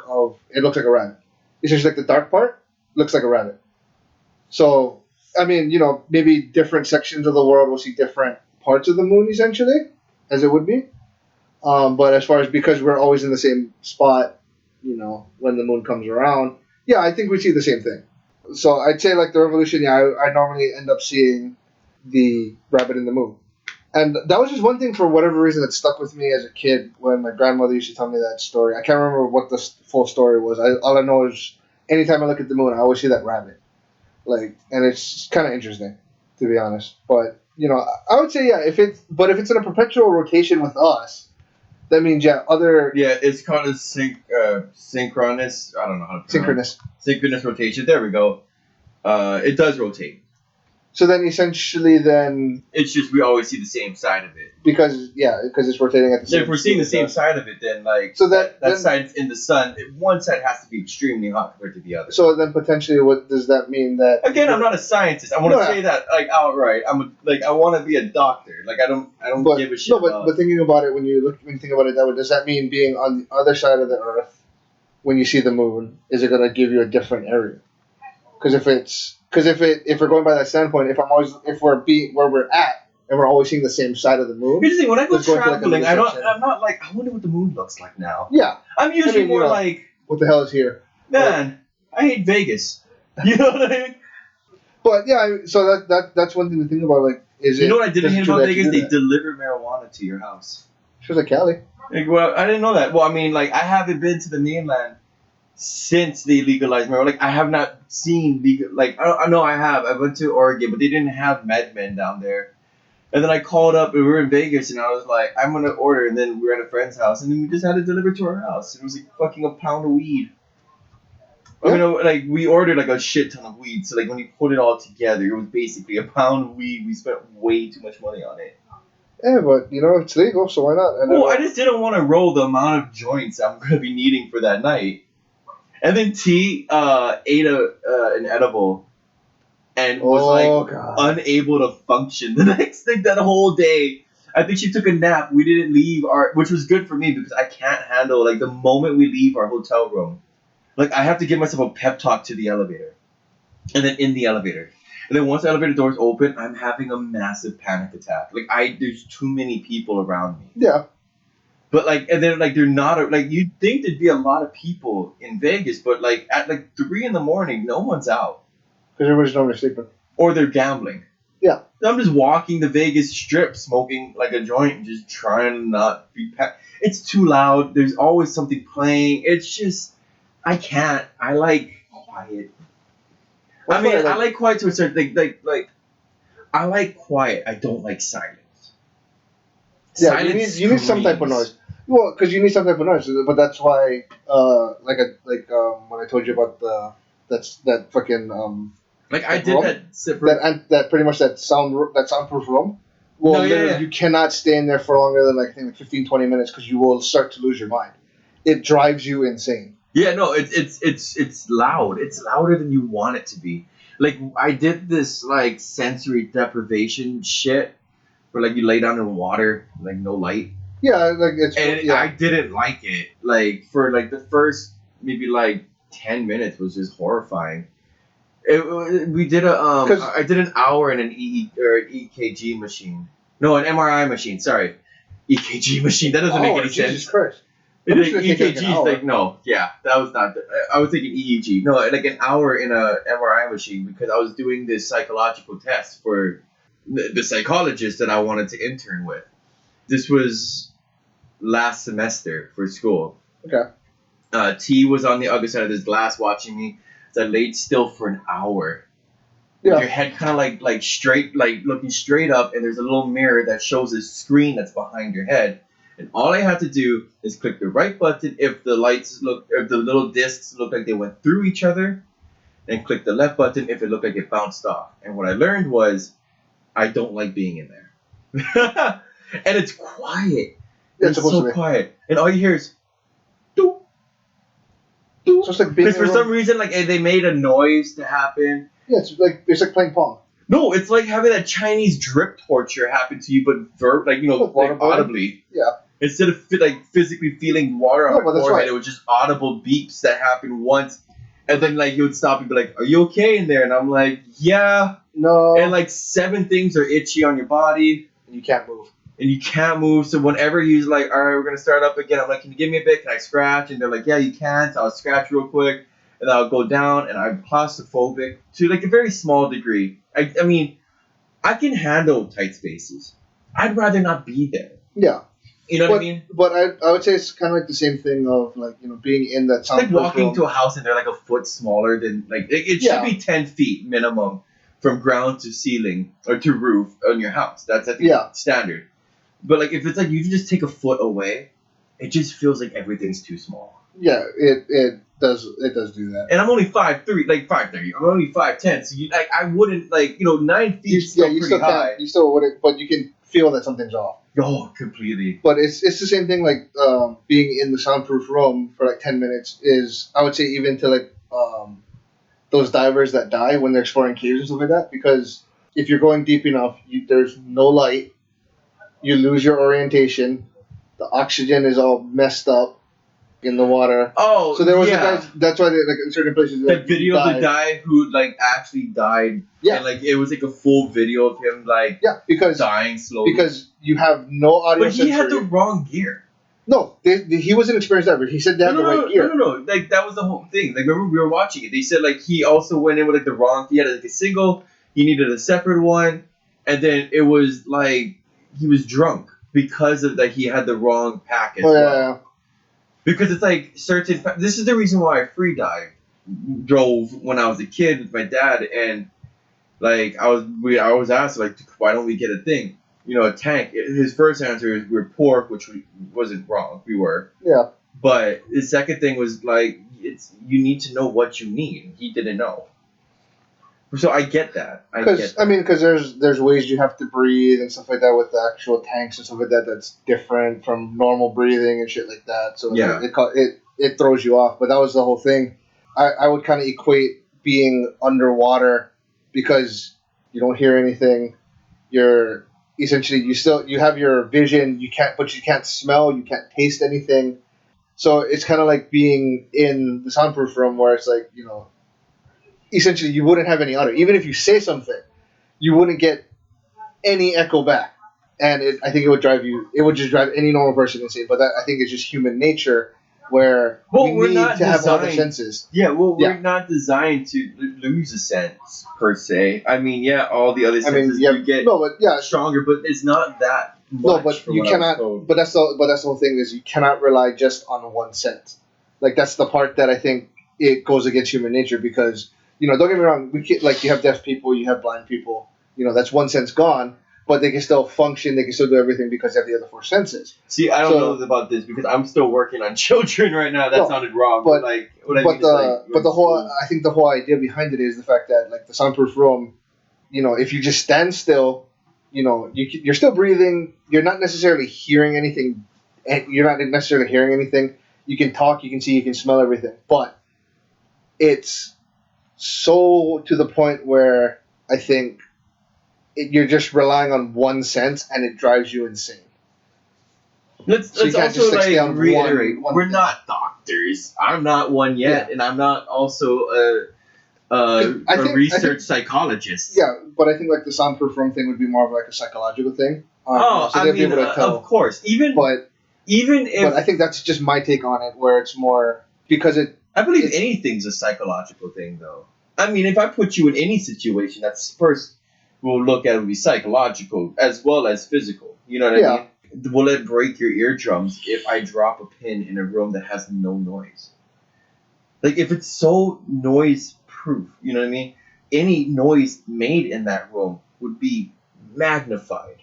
of it looks like a rabbit. It's just like the dark part looks like a rabbit. So I mean, maybe different sections of the world will see different parts of the moon essentially, as it would be. But as far as because we're always in the same spot, when the moon comes around, yeah, I think we see the same thing. So I'd say like the revolution, yeah, I normally end up seeing the rabbit in the moon. And that was just one thing for whatever reason that stuck with me as a kid when my grandmother used to tell me that story. I can't remember what the full story was. All I know is anytime I look at the moon, I always see that rabbit. Like, and it's kind of interesting, to be honest. But, I would say, yeah, if it's in a perpetual rotation with us, that means, yeah, it's called a synchronous. I don't know how to pronounce synchronous rotation. There we go. It does rotate. So then, essentially, it's just we always see the same side of it because it's rotating at the same. If we're seeing the same side of it, then like that side's in the sun. One side has to be extremely hot compared to the other. So then, potentially, what does that mean? That again, I'm not a scientist. I want to say that like outright. I want to be a doctor. Like I don't give a shit. No, but thinking about it, when you think about it that way, does that mean being on the other side of the Earth when you see the moon? Is it going to give you a different area? Because if we're going by that standpoint, if we're where we're at and we're always seeing the same side of the moon. Here's the thing: when I go traveling, I'm not like I wonder what the moon looks like now. Yeah, I'm usually more like what the hell is here? Man, I hate Vegas. You know what I mean? But yeah, so that's one thing to think about. Like, you know what I didn't hate about Vegas? They deliver marijuana to your house. Sure, like Cali. Well, I didn't know that. Well, I mean, like I haven't been to the mainland since they legalized marijuana. Like I have not seen legal. Like I know I have. I went to Oregon, but they didn't have MedMen down there. And then I called up and we were in Vegas, and I was like, I'm gonna order. And then we were at a friend's house, and then we just had it delivered to our house. It was like fucking a pound of weed. Yeah. I mean, like we ordered like a shit ton of weed. So like when you put it all together, it was basically a pound of weed. We spent way too much money on it. Yeah, but you know it's legal, so why not? And then, Well, I just didn't want to roll the amount of joints I'm going to be needing for that night. And then T ate an edible and was like God. unable to function the next thing that whole day. I think she took a nap. We didn't leave which was good for me because I can't handle like the moment we leave our hotel room. Like I have to give myself a pep talk to the elevator, and then in the elevator, and then once the elevator doors open, I'm having a massive panic attack. Like there's too many people around me. Yeah. But like, and then like they're not like you'd think there'd be a lot of people in Vegas, but like at like 3 in the morning, no one's out Because everybody's normally sleeping. or they're gambling. Yeah. I'm just walking the Vegas Strip, smoking like a joint, and just trying to not be packed. It's too loud. There's always something playing. It's just I can't. I like quiet. I mean, I like quiet to a certain like I like quiet. I don't like silence. Yeah, Silence you need some type of screams. noise. Well, because you need some type of noise, but that's why, when I told you about that fucking Like I Like did room? that separate. that pretty much that soundproof room. Well, No, yeah, literally, yeah. you cannot stay in there for longer than like I think like 15, 20 minutes because you will start to lose your mind. It drives you insane. Yeah, no, it's loud. It's louder than you want it to be. Like I did this like sensory deprivation shit where like you lay down in water, like no light. Yeah, like it's And yeah. I didn't like it. Like for like the first maybe like 10 minutes was just horrifying. We did I did an hour in an an EKG machine. No, an MRI machine. Sorry, EKG machine. That doesn't make any Jesus sense. Christ. Like, I'm just gonna take, like, an EKG is hour. like no, yeah, that was not. I was thinking EEG. No, like an hour in a MRI machine because I was doing this psychological test for the psychologist that I wanted to intern with. This was last semester for school. Okay. T was on the other side of this glass watching me. So I laid still for an hour. With Yeah. your head kind of like straight, like looking straight up, and there's a little mirror that shows a screen that's behind your head. And all I had to do is click the right button if the little discs look like they went through each other, and click the left button if it looked like it bounced off. And what I learned was I don't like being in there. And it's quiet. Yeah, It's supposed so to be. quiet. And all you hear is doop, doop. So it's like being Because for in a some room- reason, like they made a noise to happen. Yeah, it's like playing Pong. No, it's like having that Chinese drip torture happen to you, but Like like waterboarding? audibly. Yeah. Instead of physically feeling water on No, my but that's forehead, right. it was just audible beeps that happened once, and then like you would stop and be like, "Are you okay in there?" And I'm like, "Yeah." No. And like 7 things are itchy on your body, and you can't move. and you can't move. So whenever he's like, "All right, we're gonna start up again," I'm like, "Can you give me a bit? Can I scratch?" And they're like, "Yeah, you can." So I'll scratch real quick, and then I'll go down, and I'm claustrophobic to like a very small degree. I mean, I can handle tight spaces. I'd rather not be there. Yeah. You know but, what I mean? But I would say it's kind of like the same thing of like being in that It's like soundproof walking room. to a house and they're like a foot smaller than like it Yeah. should be 10 feet minimum from ground to ceiling or to roof on your house. That's I think Yeah. standard. But like if it's like you can just take a foot away, it just feels like everything's too small. Yeah, it does do that. And I'm only 5'3", like 5'3". I'm only 5'10", so like I wouldn't 9 feet is still you pretty still high. can, you still wouldn't, but you can feel that something's off. Oh, completely. But it's the same thing like being in the soundproof room for like 10 minutes is I would say even to like those divers that die when they're exploring caves and stuff like that because if you're going deep enough, there's no light, you lose your orientation, the oxygen is all messed up in the water. Oh, So there was yeah. a guy. That's why they, like in certain places. That video of the guy who like actually died. Yeah. And like it was like a full video of him like Yeah, because dying slowly. you have no audio. But he had the sensory. wrong gear. No, he was an experienced diver. He said they had the right gear. No. Like that was the whole thing. Like remember we were watching it. They said like he also went in with like the wrong. He had like a single. He needed a separate one, and then it was like he was drunk because of that. He had the wrong pack as Oh well. yeah. Because it's like certain. This is the reason why I free dive drove when I was a kid with my dad, and like I was asked like why don't we get a thing, a tank. His first answer is we're poor, which wasn't wrong. We were. Yeah. But his second thing was like you need to know what you need. He didn't know. So I get that. Because there's ways you have to breathe and stuff like that with the actual tanks and stuff like that that's different from normal breathing and shit like that. So Yeah. it throws you off. But that was the whole thing. I would kind of equate being underwater because you don't hear anything. You're essentially you have your vision. You can't smell. You can't taste anything. So it's kind of like being in the soundproof room where it's like essentially you wouldn't have any audio. Even if you say something, you wouldn't get any echo back. And I think it would just drive any normal person insane. But that I think is just human nature where we need to have other senses. Yeah, we're not designed to lose a sense per se. I mean, yeah, all the other senses do get stronger, but it's not that much. No, but you cannot. But that's the whole thing is you cannot rely just on one sense. Like that's the part that I think it goes against human nature because don't get me wrong. You have deaf people, you have blind people. That's one sense gone. But they can still function. They can still do everything because they have the other four senses. See, I don't know about this because I'm still working on children right now. That sounded wrong. But I think the whole idea behind it is the fact that like the soundproof room, if you just stand still, you're still breathing. You're not necessarily hearing anything. You can talk. You can see. You can smell everything. But it's so to the point where I think. You're just relying on one sense, and it drives you insane. Let's also reiterate: we're not doctors. I'm not one yet, and I'm not also a research psychologist. Yeah, but I think like the soundproof room thing would be more of like a psychological thing. Of course, but I think that's just my take on it, where it's more because I believe anything's a psychological thing, though. I mean, if I put you in any situation, that's first. We'll look at it will be psychological as well as physical. You know what I mean? Will it break your eardrums if I drop a pin in a room that has no noise? Like if it's so noise proof, you know what I mean? Any noise made in that room would be magnified.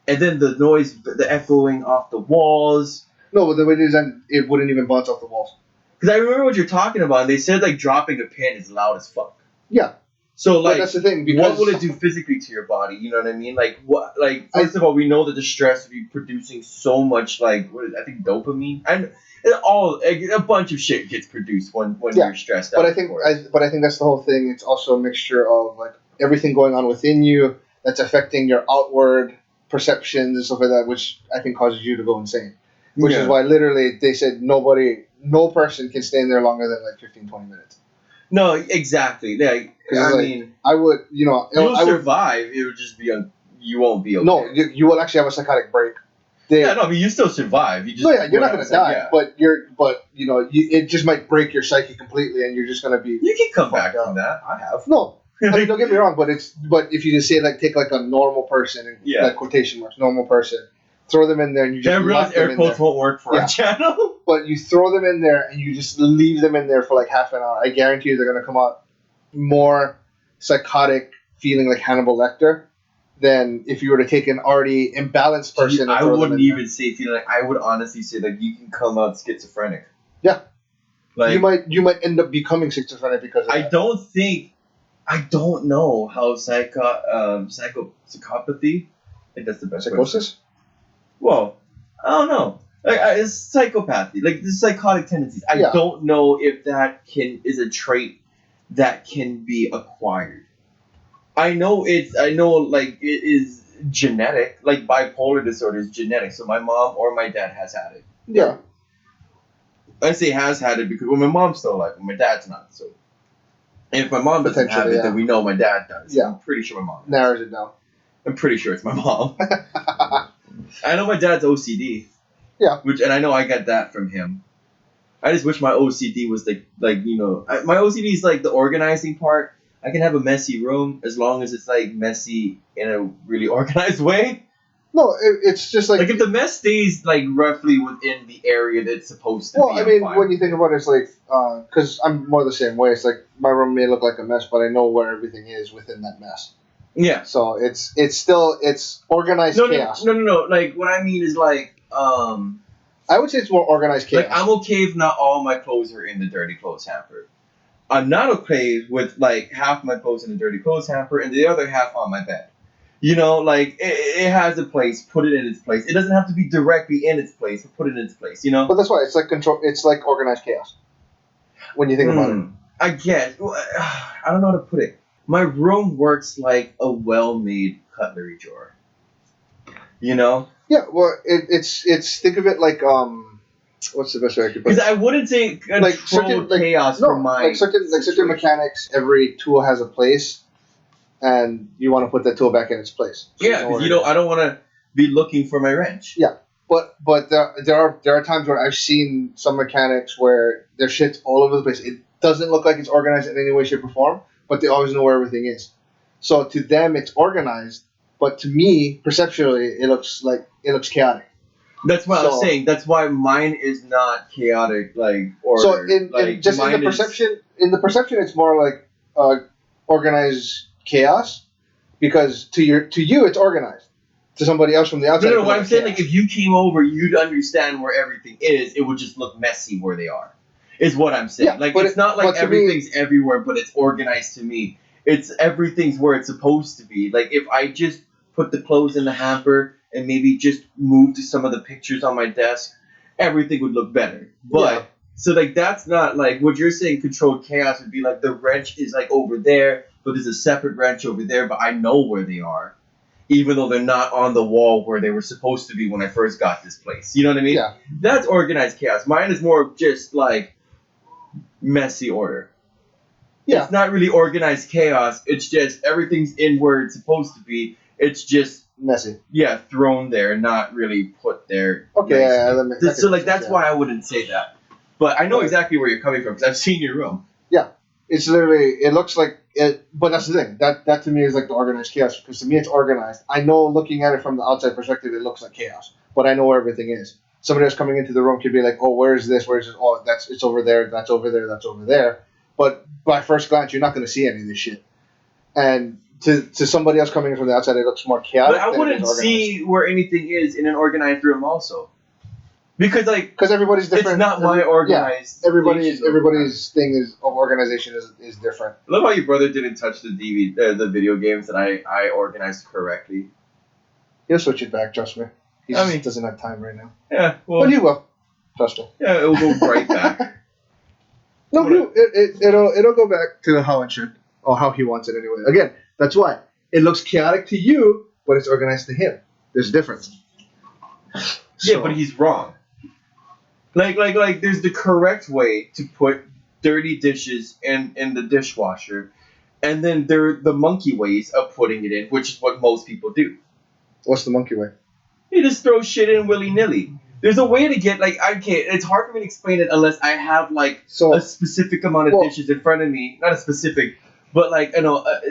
And then the noise, the echoing off the walls. No, but the way it is, it wouldn't even bounce off the walls. Because I remember what you're talking about. And they said like dropping a pin is loud as fuck. Yeah. So like, that's the thing. What will it do physically to your body? You know what I mean? Like what? Like first of all, we know that the stress would be producing so much I think dopamine and a bunch of shit gets produced when you're stressed out. But I think that's the whole thing. It's also a mixture of like everything going on within you that's affecting your outward perceptions and stuff like that, which I think causes you to go insane. Which is why literally they said no person can stay in there longer than like 15, 20 minutes. No, exactly. Like, I mean, I would, you'll survive. It would just be you won't be okay. No, you will actually have a psychotic break. I mean, you still survive. You're not gonna die, but it just might break your psyche completely, and you're just gonna be. You can come back from that. I have. No, I mean, don't get me wrong, but if you just say take like a normal person, like quotation marks, normal person. Throw them in there and you just realize air quotes won't work for a channel. But you throw them in there and you just leave them in there for like half an hour. I guarantee you they're going to come out more psychotic, feeling like Hannibal Lecter, than if you were to take an already imbalanced person. I wouldn't even say feeling like. I would honestly say that you can come out schizophrenic. Yeah. Like you might end up becoming schizophrenic because of that. I don't know how psychopathy. I think that's the best. Psychosis. Well, I don't know. It's psychopathy, like the psychotic tendencies. I don't know if that is a trait that can be acquired. I know it is genetic. Like bipolar disorder is genetic. So my mom or my dad has had it. Yeah. I say has had it because my mom's still alive, but my dad's not. So if my mom doesn't have it, then we know my dad does. Yeah. I'm pretty sure my mom does. Narrows it down. I'm pretty sure it's my mom. I know my dad's OCD. Yeah. And I know I got that from him. I just wish my OCD was my OCD is like the organizing part. I can have a messy room as long as it's like messy in a really organized way. No, it's just like if the mess stays like roughly within the area that it's supposed to be. Well, I mean, when you think about it, it's like because I'm more the same way. It's like my room may look like a mess, but I know where everything is within that mess. Yeah. So it's still organized chaos. No. Like what I mean is like I would say it's more organized chaos. Like I'm okay if not all my clothes are in the dirty clothes hamper. I'm not okay with like half my clothes in a dirty clothes hamper and the other half on my bed. Like it has a place. Put it in its place. It doesn't have to be directly in its place, but put it in its place. But that's why it's like control. It's like organized chaos when you think about it. I guess. I don't know how to put it. My room works like a well-made cutlery drawer. Yeah, well, it's think of it like what's the best way I could put Because it? I wouldn't say control Like certain chaos for my like certain situation. mechanics. Every tool has a place, and you want to put that tool back in its place. So Yeah, because I don't want to be looking for my wrench. Yeah, but there are times where I've seen some mechanics where their shit's all over the place. It doesn't look like it's organized in any way, shape, or form, but they always know where everything is. So to them, it's organized, but to me, perceptually, it looks chaotic. That's what I was saying. That's why mine is not chaotic, like order. So in the perception, it's more like organized chaos, because to you, it's organized. To somebody else from the outside, No. What I'm saying, like if you came over, you'd understand where everything is. It would just look messy where they are. Is what I'm saying. Yeah, like but it's not like everything's everywhere, but it's organized to me. It's everything's where it's supposed to be. Like if I just put the clothes in the hamper and maybe just move to some of the pictures on my desk, everything would look better. But so like that's not like what you're saying. Controlled chaos would be like the wrench is like over there, but there's a separate wrench over there, but I know where they are, even though they're not on the wall where they were supposed to be when I first got this place. You know what I mean? Yeah. That's organized chaos. Mine is more of just like messy order. Yeah. It's not really organized chaos. It's just everything's in where it's supposed to be. It's just messy. Yeah, thrown there, not really put there. Okay. Yeah, so like that's why I wouldn't say that. But I know exactly where you're coming from because I've seen your room. Yeah, it's literally. It looks like it, but that's the thing. That to me is like the organized chaos, because to me it's organized. I know, looking at it from the outside perspective, it looks like chaos, but I know where everything is. Somebody else coming into the room could be like, "Oh, where is this? Where is this? Oh, it's over there. That's over there. That's over there." But by first glance, you're not going to see any of this shit. And to somebody else coming in from the outside, it looks more chaotic. But I wouldn't see where anything is in an organized room, also. Because everybody's different. It's not my organized. Yeah, everybody's thing of organization is different. I love how your brother didn't touch the the video games that I organized correctly. He'll switch it back, trust me. He doesn't have time right now. Yeah, well, but he will. Trust me. Yeah, it'll go right back. No, it'll go back to how it should, or how he wants it anyway. Again, that's why it looks chaotic to you, but it's organized to him. There's a difference. Yeah, but he's wrong. Like there's the correct way to put dirty dishes in the dishwasher, and then there are the monkey ways of putting it in, which is what most people do. What's the monkey way? You just throw shit in willy-nilly. There's a way to get it's hard for me to explain it unless I have a specific amount of dishes in front of me. Not a specific, but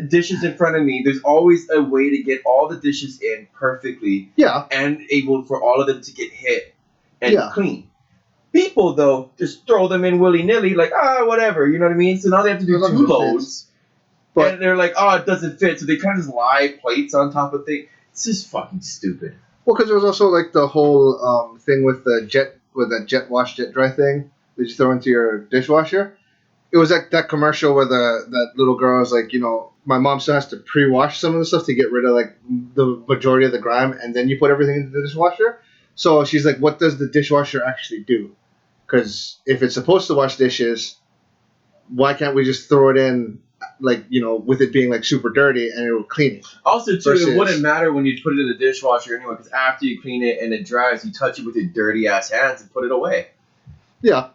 dishes in front of me. There's always a way to get all the dishes in perfectly. Yeah. And able for all of them to get hit and clean. People, though, just throw them in willy-nilly, whatever, you know what I mean? So now they have to do 2 loads, and they're like, it doesn't fit, so they kind of just lie plates on top of things. It's just fucking stupid. Well, because there was also, the whole thing with that jet wash, jet dry thing that you throw into your dishwasher. It was like that commercial where that little girl was like, my mom still has to pre-wash some of the stuff to get rid of, the majority of the grime, and then you put everything into the dishwasher. So she's like, what does the dishwasher actually do? Because if it's supposed to wash dishes, why can't we just throw it in, with it being super dirty, and it will clean it? Also, too, it wouldn't matter when you put it in the dishwasher anyway, because after you clean it and it dries, you touch it with your dirty ass hands and put it away. Yeah.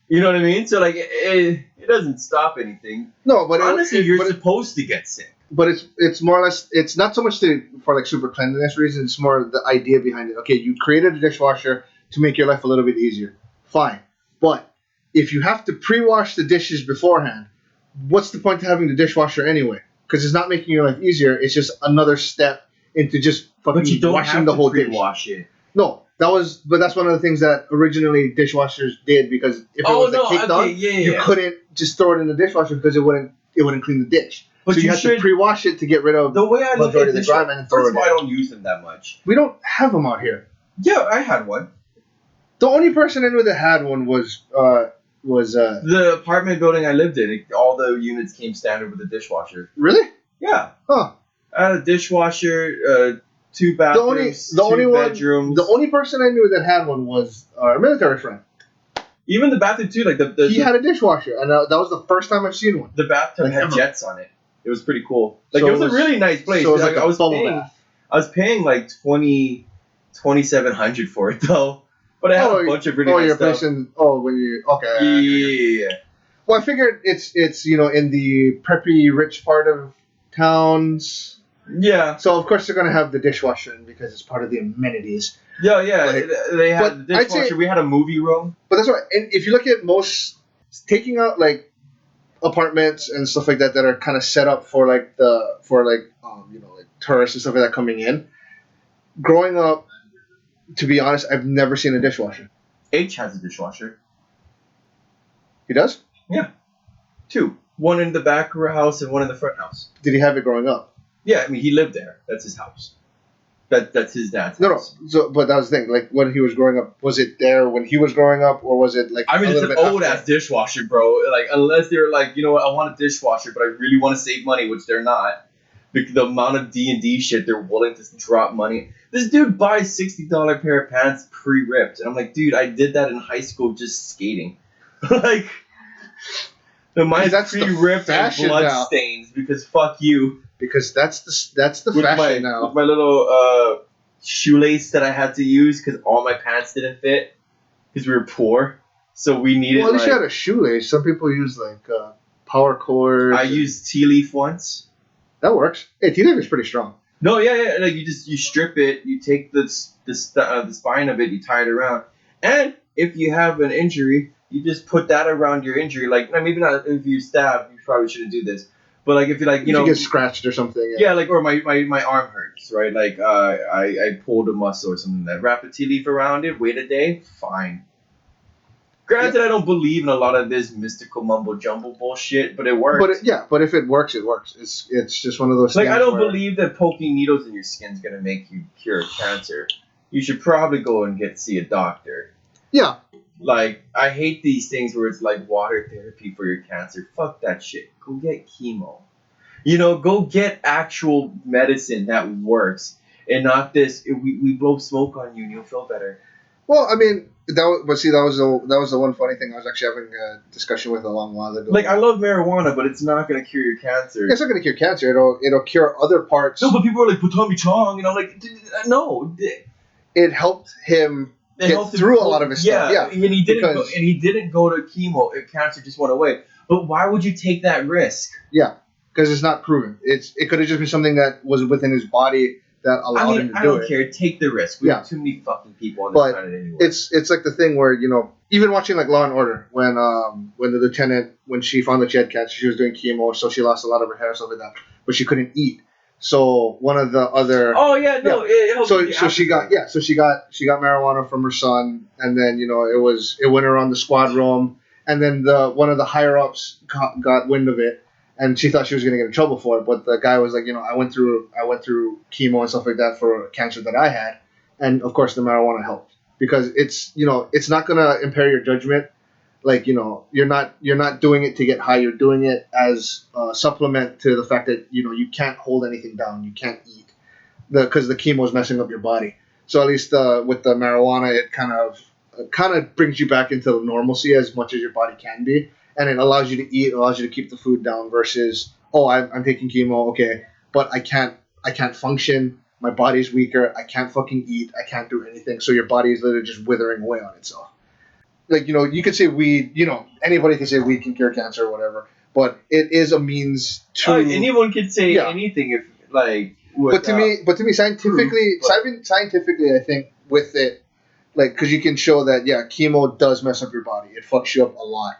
You know what I mean? So it doesn't stop anything. No, but honestly, you're supposed to get sick. But it's more or less, it's not so much for super cleanliness reasons. It's more the idea behind it. Okay, you created a dishwasher to make your life a little bit easier. Fine. But if you have to pre-wash the dishes beforehand, what's the point of having the dishwasher anyway? Because it's not making your life easier. It's just another step into just fucking washing the whole dish. Wash it. No, but that's one of the things that originally dishwashers did, because if it was caked on, you couldn't just throw it in the dishwasher because it wouldn't clean the dish. But so you have to pre-wash it to get rid of the way I look at the grime and throw it in. I don't use them that much. We don't have them out here. Yeah, I had one. The only person in with that had one was The apartment building I lived in, all the units came standard with a dishwasher. Really? Yeah. Huh. I had a dishwasher, 2 bathrooms, The only two one, bedrooms. the only person I knew that had one was our military friend. Even the bathroom too, like He had a dishwasher, and that was the first time I've seen one. the bathtub Like had ever. jets on it. It was pretty cool. Like So it was a really nice place. So it was Like, like I a was bubble paying, bath. I was paying like 2,700 for it though. But I had a bunch of really nice you're stuff. placing. When you okay. Yeah. Well, I figured it's in the preppy rich part of towns. Yeah. So of course they're gonna have the dishwasher in because it's part of the amenities. Yeah, yeah. Like, they had but the I'd say- dishwasher. We had a movie room. But that's why. And if you look at most, taking out like apartments and stuff like that are kind of set up for like tourists and stuff like that coming in. Growing up, to be honest, I've never seen a dishwasher. H has a dishwasher. He does? 2. One in the back of our house and one in the front house. Did he have it growing up? Yeah, I mean he lived there. That's his house. That's his dad's No. house. So, but that was the thing. Like when he was growing up, was it there when he was growing up, or was it like? I mean, a it's little an bit old after? ass dishwasher, bro. Like, unless they're like, you know what, I want a dishwasher, but I really want to save money, which they're not. The amount of D&D shit they're willing to drop money. This dude buys $60 pair of pants pre-ripped, and I'm like, dude, I did that in high school just skating. Like, mine's That's the pre-ripped and fashion blood now. stains because fuck you. Because that's the With fashion my now. with my little shoelace that I had to use because all my pants didn't fit because we were poor, so we needed. Well, at least like, you had a shoelace. Some people use like power cords. I used tea leaf once. That works. Hey, tea leaf is pretty strong. No, yeah. Like you strip it, you take the spine of it, you tie it around, and if you have an injury, you just put that around your injury. Like maybe not if you stab, you probably shouldn't do this, but like if you like, If you get scratched or something. yeah, like or my arm hurts, right? Like I pulled a muscle or something. That wrap a tea leaf around it, wait a day, fine. Granted, I don't believe in a lot of this mystical mumbo jumbo bullshit, but it works. But if it works, it works. It's just one of those Like, things. I don't where- believe that poking needles in your skin is going to make you cure cancer. You should probably go and see a doctor. Yeah. Like, I hate these things where it's like water therapy for your cancer. Fuck that shit. Go get chemo. You know, go get actual medicine that works. And not this, we blow smoke on you and you'll feel better. Well, I mean, that was the one funny thing I was actually having a discussion with a long while ago. Like, I love marijuana, but it's not going to cure your cancer. It's not going to cure cancer. It'll cure other parts. No, but people are like, but Tommy Chong, and I'm like, no. It helped him get helped him through a cope. lot of his stuff. Yeah, and he didn't because- he didn't go to chemo. Cancer just went away. But why would you take that risk? because it's not proven. It could have just been something that was within his body that allowed him to I do don't it. care. Take the risk. We Yeah. have too many fucking people on this But planet anyway. It's like the thing where even watching like Law and Order when the lieutenant when she found that she had cancer, she was doing chemo, so she lost a lot of her hair, stuff like that, but she couldn't eat. So one of the other oh yeah, no. It helped so with the she got appetite. she got marijuana from her son, and then it went around the squad room, and then one of the higher ups got wind of it, and she thought she was gonna get in trouble for it, but the guy was like, I went through chemo and stuff like that for cancer that I had, and of course the marijuana helped because it's not gonna impair your judgment. Like you're not doing it to get high. You're doing it as a supplement to the fact that you can't hold anything down. You can't eat because the chemo is messing up your body. So at least with the marijuana, it kind of brings you back into normalcy as much as your body can be, and it allows you to eat. It allows you to keep the food down versus I'm taking chemo, okay, but I can't function. My body's weaker. I can't fucking eat. I can't do anything. So your body is literally just withering away on itself. Like, you could say weed, anybody can say weed can cure cancer or whatever, but it is a means to. Anyone could say Yeah. anything if like. But to me, scientifically, proof, scientifically, I think with it, like, because you can show that, chemo does mess up your body. It fucks you up a lot.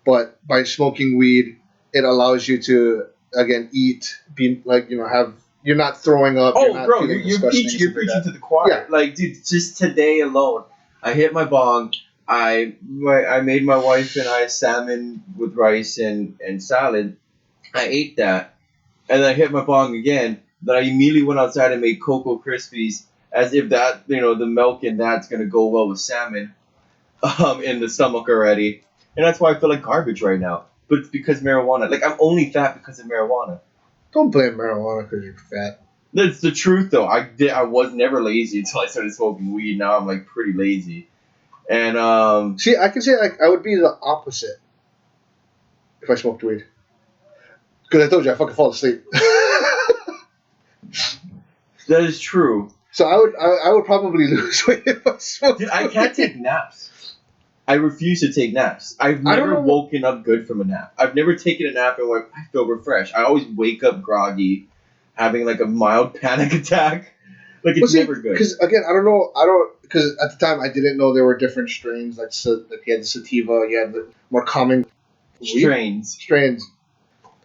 But by smoking weed, it allows you to, again, eat, be like, you're not throwing up. Oh, you're not bro, feeling you're disgusting, preaching stuff like to that. the choir. Yeah. Like, dude, just today alone, I hit my bong. I made my wife and I salmon with rice and salad. I ate that, and then I hit my bong again. Then I immediately went outside and made Cocoa Krispies, as if that the milk in that's gonna go well with salmon, in the stomach already. and that's why I feel like garbage right now. But it's because marijuana. Like I'm only fat because of marijuana. Don't blame marijuana because you're fat. That's the truth, though. I was never lazy until I started smoking weed. Now I'm like pretty lazy, and See, I can say I would be the opposite if I smoked weed. Because I told you I fucking fall asleep. that is true. So I would probably lose weight if I smoked. Dude, I can't take naps. I refuse to take naps. I've I don't never know- woken up good from a nap. I've never taken a nap and went, I feel refreshed. I always wake up groggy, having like a mild panic attack. Like it's never good. Because again, I don't know. Because at the time I didn't know there were different strains. Like you had the sativa, you had the more common weed strains.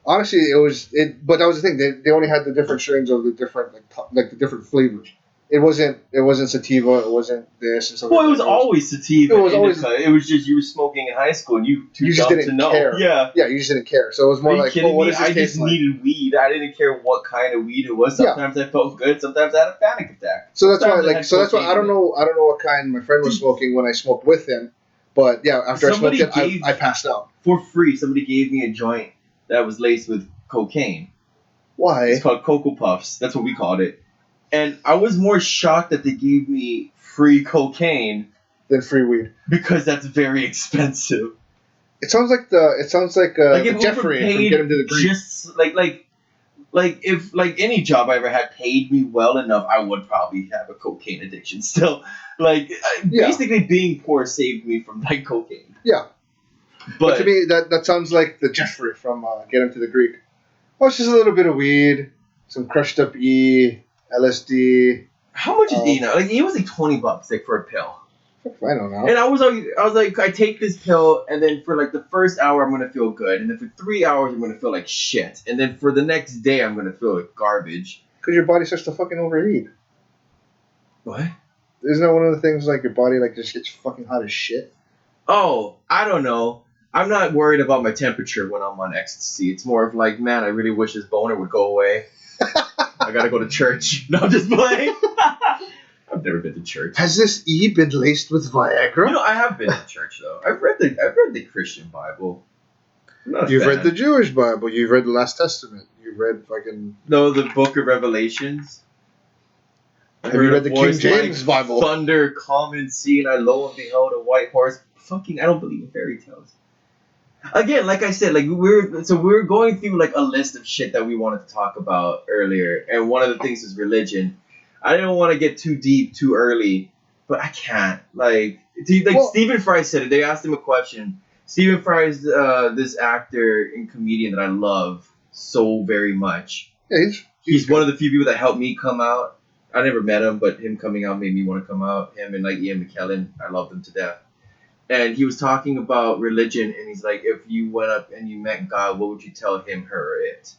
Honestly, but that was the thing. They only had the different strains of the different like the different flavors. It wasn't sativa. It wasn't this and something. Well, it was always sativa. It was always. It was just you were smoking in high school and you just dumb didn't to know. care. Yeah. Yeah, you just didn't care. So it was more Are you like, kidding what me? does this I taste just like? needed weed. I didn't care what kind of weed it was. Sometimes I felt good. Sometimes I had a panic attack. So that's why, Sometimes I like, had so that's why cocaine I don't in it. know. I don't know what kind my friend was smoking when I smoked with him. But yeah, after Somebody I smoked it, gave- I passed out. For free, somebody gave me a joint that was laced with cocaine. Why? It's called Cocoa Puffs. That's what we called it. And I was more shocked that they gave me free cocaine Than free weed. because that's very expensive. It sounds like Like the if Jeffrey from overpaid Get Him to the Greek. just like if like any job I ever had paid me well enough, I would probably have a cocaine addiction still. Like Yeah. basically being poor saved me from like cocaine. Yeah. But But to me, that sounds like the Jeffrey from Get Him to the Greek. Oh, it's just a little bit of weed, some crushed up LSD. how much is E now? Like it was like $20 like for a pill. I don't know. And I was like, I take this pill, and then for like the first hour, I'm gonna feel good, and then for 3 hours, I'm gonna feel like shit, and then for the next day, I'm gonna feel like garbage. Because your body starts to fucking overheat. What? Isn't that one of the things like your body like just gets fucking hot as shit? Oh, I don't know. I'm not worried about my temperature when I'm on ecstasy. It's more of like, man, I really wish this boner would go away. I gotta go to church. No, I'm just playing. I've never been to church. Has this E been laced with Viagra? You know, I have been to church though. I've read the Christian Bible. I'm not a You've fan. read the Jewish Bible. You've read the Last Testament. You've read fucking. No, the Book of Revelations. I Have you heard read a the King voice James like Bible? Thunder, calm and sea, and I lo and behold a white horse. Fucking, I don't believe in fairy tales. Again, like I said, like we're going through like a list of shit that we wanted to talk about earlier, and one of the things is religion. I didn't want to get too deep too early, but I can't. Like Well- Stephen Fry said it. They asked him a question. Stephen Fry is this actor and comedian that I love so very much. Yeah, He's one of the few people that helped me come out. I never met him, but him coming out made me want to come out. Him and like Ian McKellen, I love them to death. And he was talking about religion, and he's like, if you went up and you met God, what would you tell him, her, or it?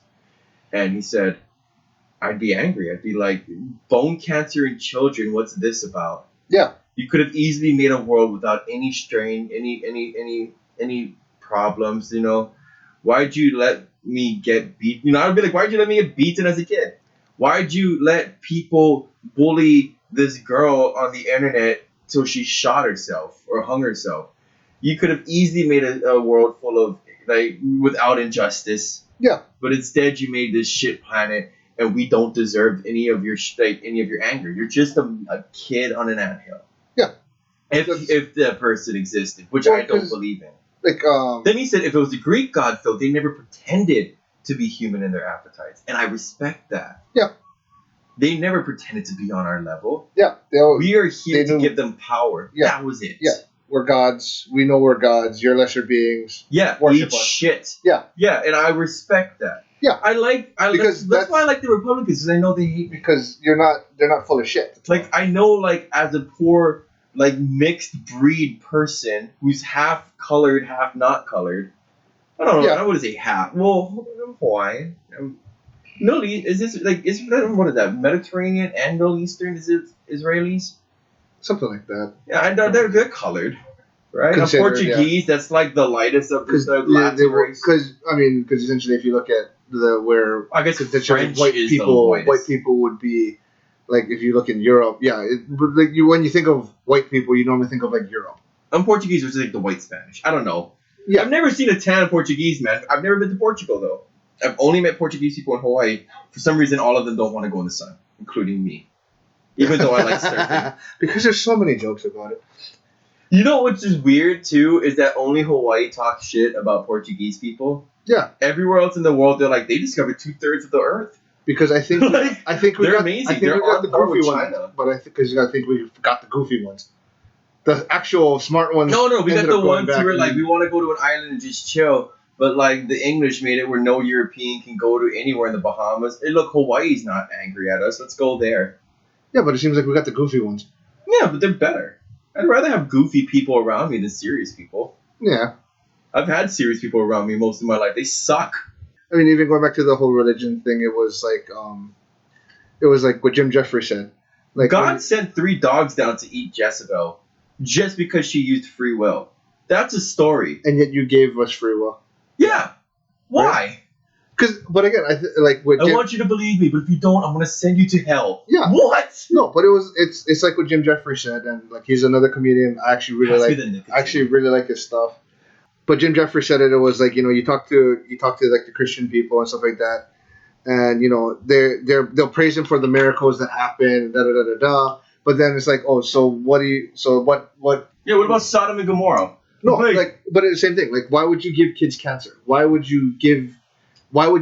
And he said, I'd be angry. I'd be like, bone cancer in children, what's this about? Yeah. You could have easily made a world without any strain, any problems, you know. Why'd you let me get beat? You know, I'd be like, why'd you let me get beaten as a kid? Why'd you let people bully this girl on the internet till she shot herself or hung herself? You could have easily made a world full of like without injustice. Yeah. But instead, you made this shit planet, and we don't deserve any of your anger. You're just a kid on an anthill. Yeah. If that person existed, which Well, I don't 'cause- believe in. Like Then he said if it was the Greek gods, though, they never pretended to be human in their appetites. And I respect that. Yeah. They never pretended to be on our level. yeah, We are here They to knew- give them power. Yeah. That was it. Yeah. we're gods. We know we're gods. You're lesser beings. Yeah, Worship eat us. shit. Yeah. Yeah, and I respect that. Yeah. Because that's that's- why I like the Republicans, because I know they hate me. Because they're not full of shit. Like, I know, like, as a poor, like, mixed breed person who's half colored, half not colored. I don't know. Yeah. I don't want to say half. Well, I'm Hawaiian. Middle East, is this, like, what is that? Mediterranean and Middle Eastern? Is it Israelis? Something like that. Yeah, I know they're colored. Right? I'm Considered, Portuguese, that's like the lightest of Because the Latin race. because essentially, if you look at where I guess potentially French white is people the whitest. would be, like if you look in Europe, but like when you think of white people, you normally think of like Europe. I'm Portuguese, which is like the white Spanish. I don't know. Yeah. I've never seen a tan Portuguese man. I've never been to Portugal though. I've only met Portuguese people in Hawaii. For some reason, all of them don't want to go in the sun, including me. Even though I like surfing. Because there's so many jokes about it. You know what's just weird too is that only Hawaii talks shit about Portuguese people. Yeah. Everywhere else in the world, they're like they discovered 2/3 of the earth. Because I think Like, we they're got, amazing. I think They're we got on the par goofy with ones, China. but I think we got the goofy ones. The actual smart ones. No, we got ended the up going ones back who were and like, then- we want to go to an island and just chill. But like the English made it where no European can go to anywhere in the Bahamas. Hey, look, Hawaii's not angry at us. Let's go there. Yeah, but it seems like we got the goofy ones. Yeah, but they're better. I'd rather have goofy people around me than serious people. Yeah. I've had serious people around me most of my life. They suck. I mean, even going back to the whole religion thing, it was like what Jim Jeffrey said. Like God sent 3 dogs down to eat Jezebel just because she used free will. That's a story. and yet you gave us free will. Yeah. Why? But again, like with I Jim, want you to believe me, but if you don't, I'm gonna send you to hell. Yeah. What? no, but it's like what Jim Jeffrey said, and like he's another comedian. I actually really Pass me like. the nicotine. Actually, really like his stuff. But Jim Jeffrey said it was like you talk to like the Christian people and stuff like that, and they'll praise him for the miracles that happen, da da da da da. But then it's like, oh, so what? Yeah, what about Sodom and Gomorrah? No, Like- but it's the same thing. Like, why would you give kids cancer? Why would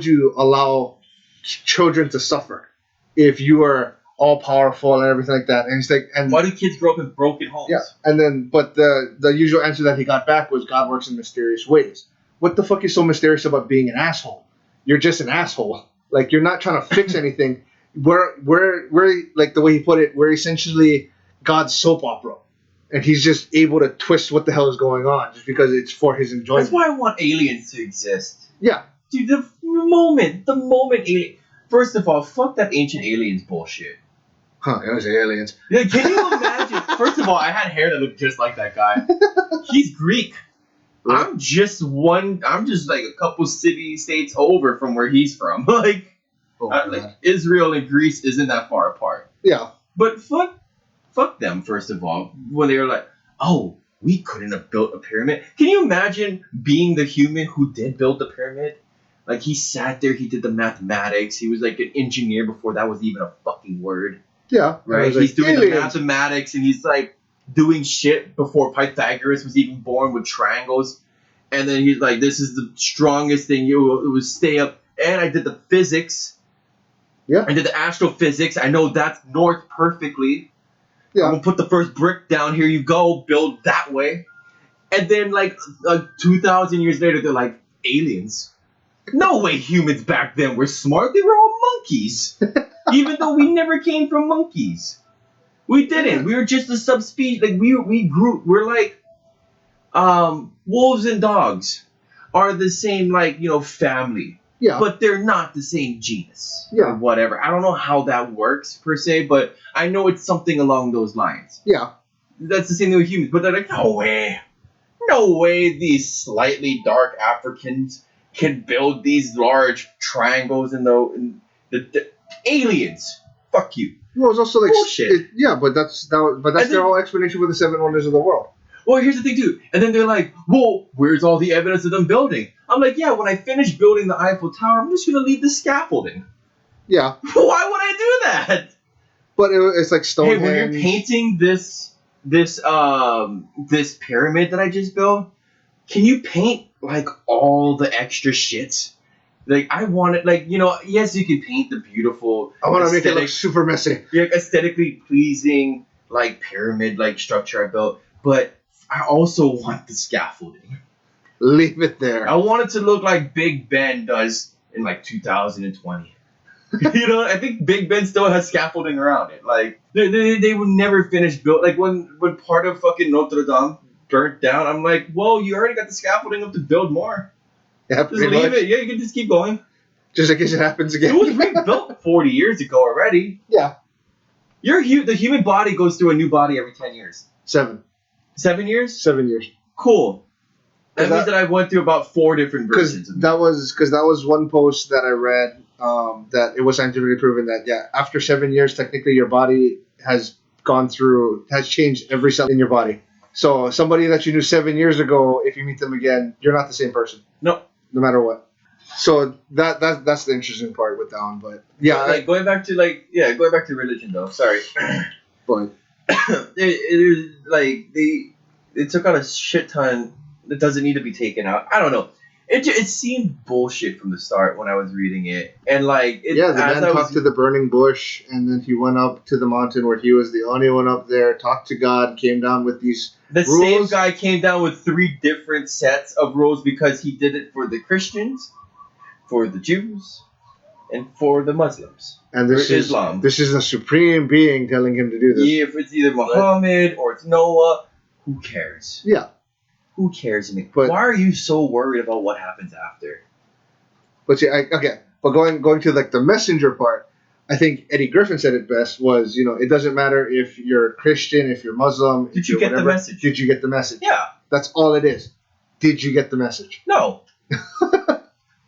you allow children to suffer if you are all powerful and everything like that? And it's like, and Why do kids grow up in broken homes? yeah, and then, but the usual answer that he got back was God works in mysterious ways. What the fuck is so mysterious about being an asshole? You're just an asshole. Like, you're not trying to fix anything. We're like the way he put it, we're essentially God's soap opera. And he's just able to twist what the hell is going on just because it's for his enjoyment. That's why I want aliens to exist. Yeah. Dude, the moment alien. First of all, fuck that ancient aliens bullshit. Huh, it was aliens. Like, can you imagine? First of all, I had hair that looked just like that guy. He's Greek. Really? I'm just like a couple city-states over from where he's from. Like, Oh, like God. Israel and Greece isn't that far apart. Yeah. But fuck them, first of all, when they were like, oh, we couldn't have built a pyramid. Can you imagine being the human who did build the pyramid? Like, he sat there, he did the mathematics, he was like an engineer before that was even a fucking word, Yeah. right? It was He's like, doing the aliens. mathematics, and he's like doing shit before Pythagoras was even born with triangles. And then he's like, this is the strongest thing, it will stay up. And I did the physics. Yeah. I did the astrophysics. I know that's north perfectly. Yeah. I'm gonna put the first brick down. Here you go. Build that way. And then, like 2,000 years later, they're like, aliens. No way humans back then were smart. They were all monkeys. Even though we never came from monkeys. We didn't. We were just a subspecies. Like, we're like, wolves and dogs are the same, like, family. Yeah. But they're not the same genus. Yeah. Or whatever. I don't know how that works, per se, but I know it's something along those lines. Yeah. That's the same thing with humans. But they're like, no way. No way these slightly dark Africans can build these large triangles in the aliens. Fuck you. Well, it's also like Bullshit. but that's And their then- whole explanation for the 7 wonders of the world. Well, here's the thing, too. And then they're like, well, where's all the evidence of them building? I'm like, yeah, when I finish building the Eiffel Tower, I'm just going to leave the scaffolding. Yeah, Why would I do that? but it's like Hey, Stonehenge. when you're painting this pyramid that I just built, can you paint, like, all the extra shit? Like, I want it, like, yes, you can paint the beautiful, I want to make it look super messy. aesthetically pleasing, like, pyramid-like structure I built, but I also want the scaffolding. Leave it there. I want it to look like Big Ben does in, like, 2020. I think Big Ben still has scaffolding around it. Like, they would never finish build. Like, when part of fucking Notre Dame burnt down, I'm like, whoa, you already got the scaffolding up to build more. Yeah, Just pretty leave much. it. Yeah, you can just keep going. Just in case it happens It again. was rebuilt 40 years ago already. Yeah. The human body goes through a new body every 10 years. 7 years? 7 years. Cool. That Is means that- that I went through about 4 different versions of me. That was one post that I read that it was scientifically proven that after 7 years technically your body has changed every cell in your body. So somebody that you knew 7 years ago, if you meet them again, you're not the same person. No. No matter what. So that's the interesting part with that one. But yeah, like going back to religion though. Sorry, but it is like they took out a shit ton that doesn't need to be taken out. I don't know. It seemed bullshit from the start when I was reading it, and like the man talked to the burning bush, and then he went up to the mountain where he was the only one up there. Talked to God, came down with these. The rules. same guy came down with 3 different sets of rules because he did it for the Christians, for the Jews, and for the Muslims. And this is Islam. This is a supreme being telling him to do this. Yeah, if it's either Muhammad or it's Noah, who cares? Yeah. Who cares? I mean, But- why are you so worried about what happens after? But see, but going to like the messenger part, I think Eddie Griffin said it best. Was it doesn't matter if you're Christian, if you're Muslim. Did if you you're get the message? Did you get the message? Yeah. That's all it is. Did you get the message? No.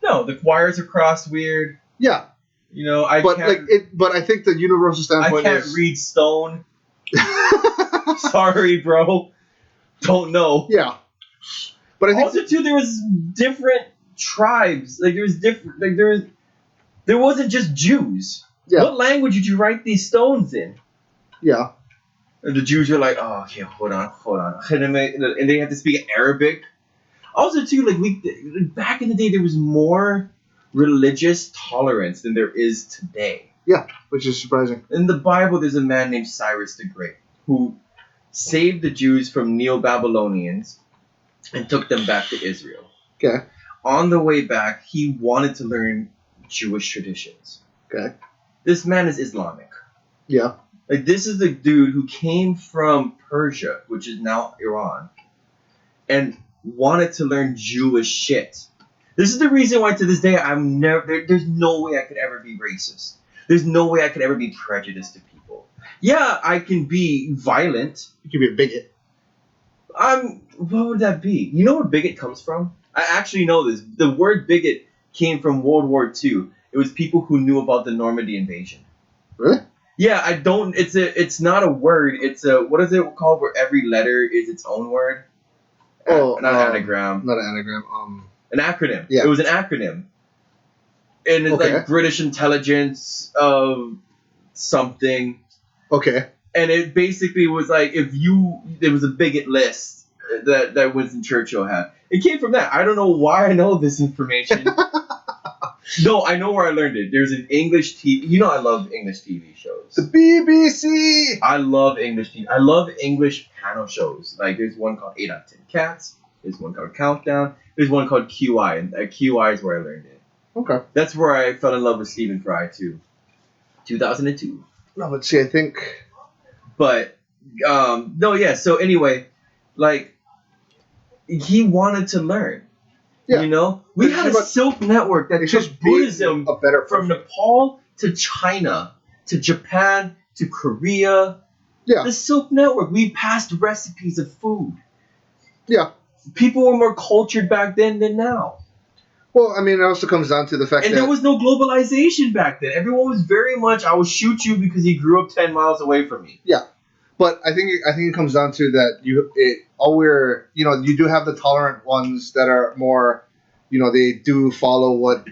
No, the wires are crossed weird. Yeah. But I think the universal standpoint I can't read stone. Sorry, bro. Don't know. Yeah. But I think Also, too, there was different tribes. Like, there wasn't just Jews. Yeah. What language did you write these stones in? Yeah. And the Jews are like, oh, okay, hold on. And they had to speak Arabic. Also, too, like, back in the day, there was more religious tolerance than there is today. Yeah, which is surprising. In the Bible, there's a man named Cyrus the Great who saved the Jews from Neo-Babylonians and took them back to Israel. Okay. On the way back, he wanted to learn Jewish traditions. Okay. This man is Islamic. Yeah. Like, this is the dude who came from Persia, which is now Iran, and wanted to learn Jewish shit. This is the reason why to this day there's no way I could ever be racist. There's no way I could ever be prejudiced to people. Yeah, I can be violent. You could be a bigot. What would that be? You know where bigot comes from? I actually know this. The word bigot came from World War II. It was people who knew about the Normandy invasion. Really? Yeah, it's not a word. It's what is it called where every letter is its own word? Oh, Not an anagram. Not an anagram. An acronym. Yeah. It was an acronym. And it's like British intelligence of something. Okay. And it basically was like there was a bigot list that Winston Churchill had. It came from that. I don't know why I know this information. No, I know where I learned it. There's an English TV. I love English TV shows. The BBC. I love English TV. I love English panel shows. Like there's one called 8 out of 10 Cats. There's one called Countdown. There's one called QI, and QI is where I learned it. Okay. That's where I fell in love with Stephen Fry too. 2002. No, but see, I think. But no, yeah. So anyway, like he wanted to learn. Yeah. We had a Silk Network that took Buddhism from Nepal to China to Japan to Korea. Yeah. The Silk Network. We passed recipes of food. Yeah. People were more cultured back then than now. Well, I mean, it also comes down to the fact that there was no globalization back then. Everyone was very much, I will shoot you because you grew up 10 miles away from me. Yeah. But I think it comes down to that you do have the tolerant ones that are more, they do follow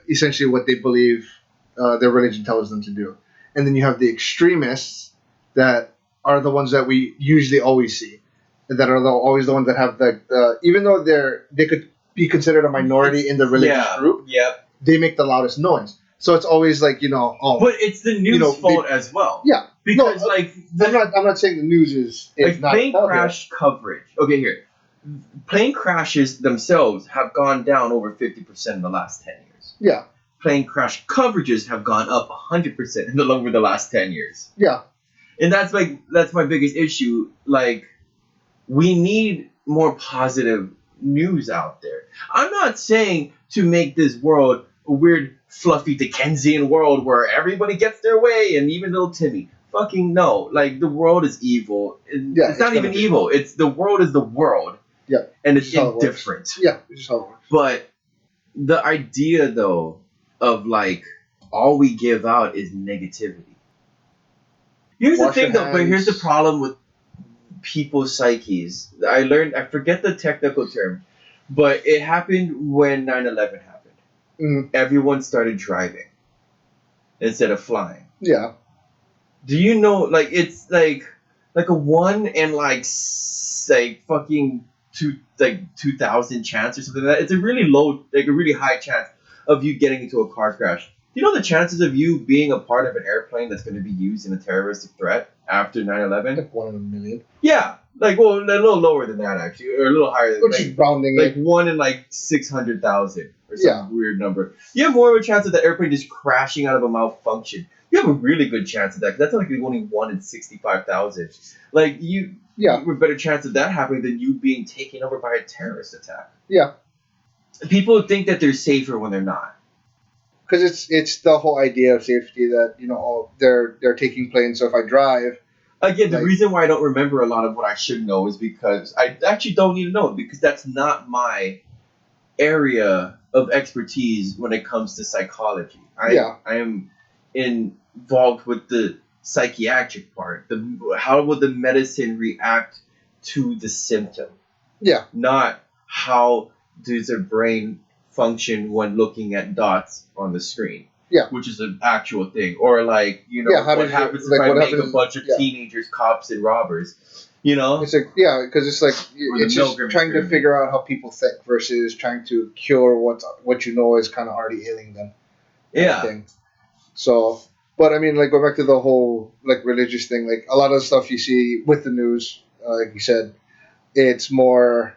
essentially what they believe their religion tells them to do. And then you have the extremists that are the ones that we usually always see. That are always the ones that have even though they could be considered a minority in the religious group, they make the loudest noise. So it's always like, But it's the news fault as well. Yeah. Because I'm not saying the news is not plane crash coverage. Okay, here. Plane crashes themselves have gone down over 50% in the last 10 years. Yeah. Plane crash coverages have gone up 100% over the last 10 years. Yeah. And that's my biggest issue. Like, we need more positive news out there. I'm not saying to make this world a weird, fluffy Dickensian world where everybody gets their way and even little Timmy. Fucking no. Like, the world is evil. It's not even evil. It's the world is the world. Yeah. And it's indifferent. Yeah, it's just how it works. But the idea, though, of, like, all we give out is negativity. Here's the thing, though. But here's the problem with people's psyches. I forget the technical term, but it happened when 9/11 happened. Mm, Everyone started driving instead of flying. yeah. Do you know, like, it's like a one in like fucking 2,000 chance or something like that. It's a really low, like a really high chance of you getting into a car crash. Do you know the chances of you being a part of an airplane that's going to be used in a terroristic threat after 9/11? Like 1 in a million. Yeah, like, well, a little lower than that actually, or a little higher than Which is rounding like it. one in like 600,000 or some Yeah. weird number. You have more of a chance of the airplane just crashing out of a malfunction. You have a really good chance of that, 'cause that's like only 1 in 65,000. Like, you have a better chance of that happening than you being taken over by a terrorist attack. Yeah. People think that they're safer when they're not. Because it's the whole idea of safety that, you know, oh, they're taking planes, so if I drive. Again, the Like- reason why I don't remember a lot of what I should know is because I actually don't need to know it, because that's not my area of expertise when it comes to psychology. I am involved with the psychiatric part. How will the medicine react to the symptom? Yeah. Not how does their brain function when looking at dots on the screen. Yeah. Which is an actual thing. Or like, you know, how what does it- happens like, if I what make happens- a bunch of yeah. teenagers cops and robbers? You know? It's like, yeah, because it's like, Or the it's just Milgram trying to experiment. figure out how people think versus trying to cure what you know is kind of already ailing them. Yeah. Thing. So, but I mean, like, go back to the whole, like, religious thing. Like, a lot of the stuff you see with the news, like you said, it's more,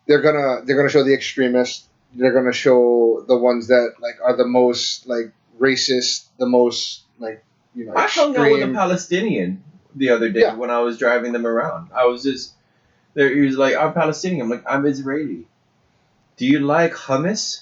they're gonna show the extremists. They're gonna show the ones that, like, are the most, like, racist, the most, like, you know, I hung out with a extreme. Palestinian the other day Yeah. when I was driving them around. I was just there. He was like, "I'm Palestinian." I'm like, "I'm Israeli." Do you like hummus?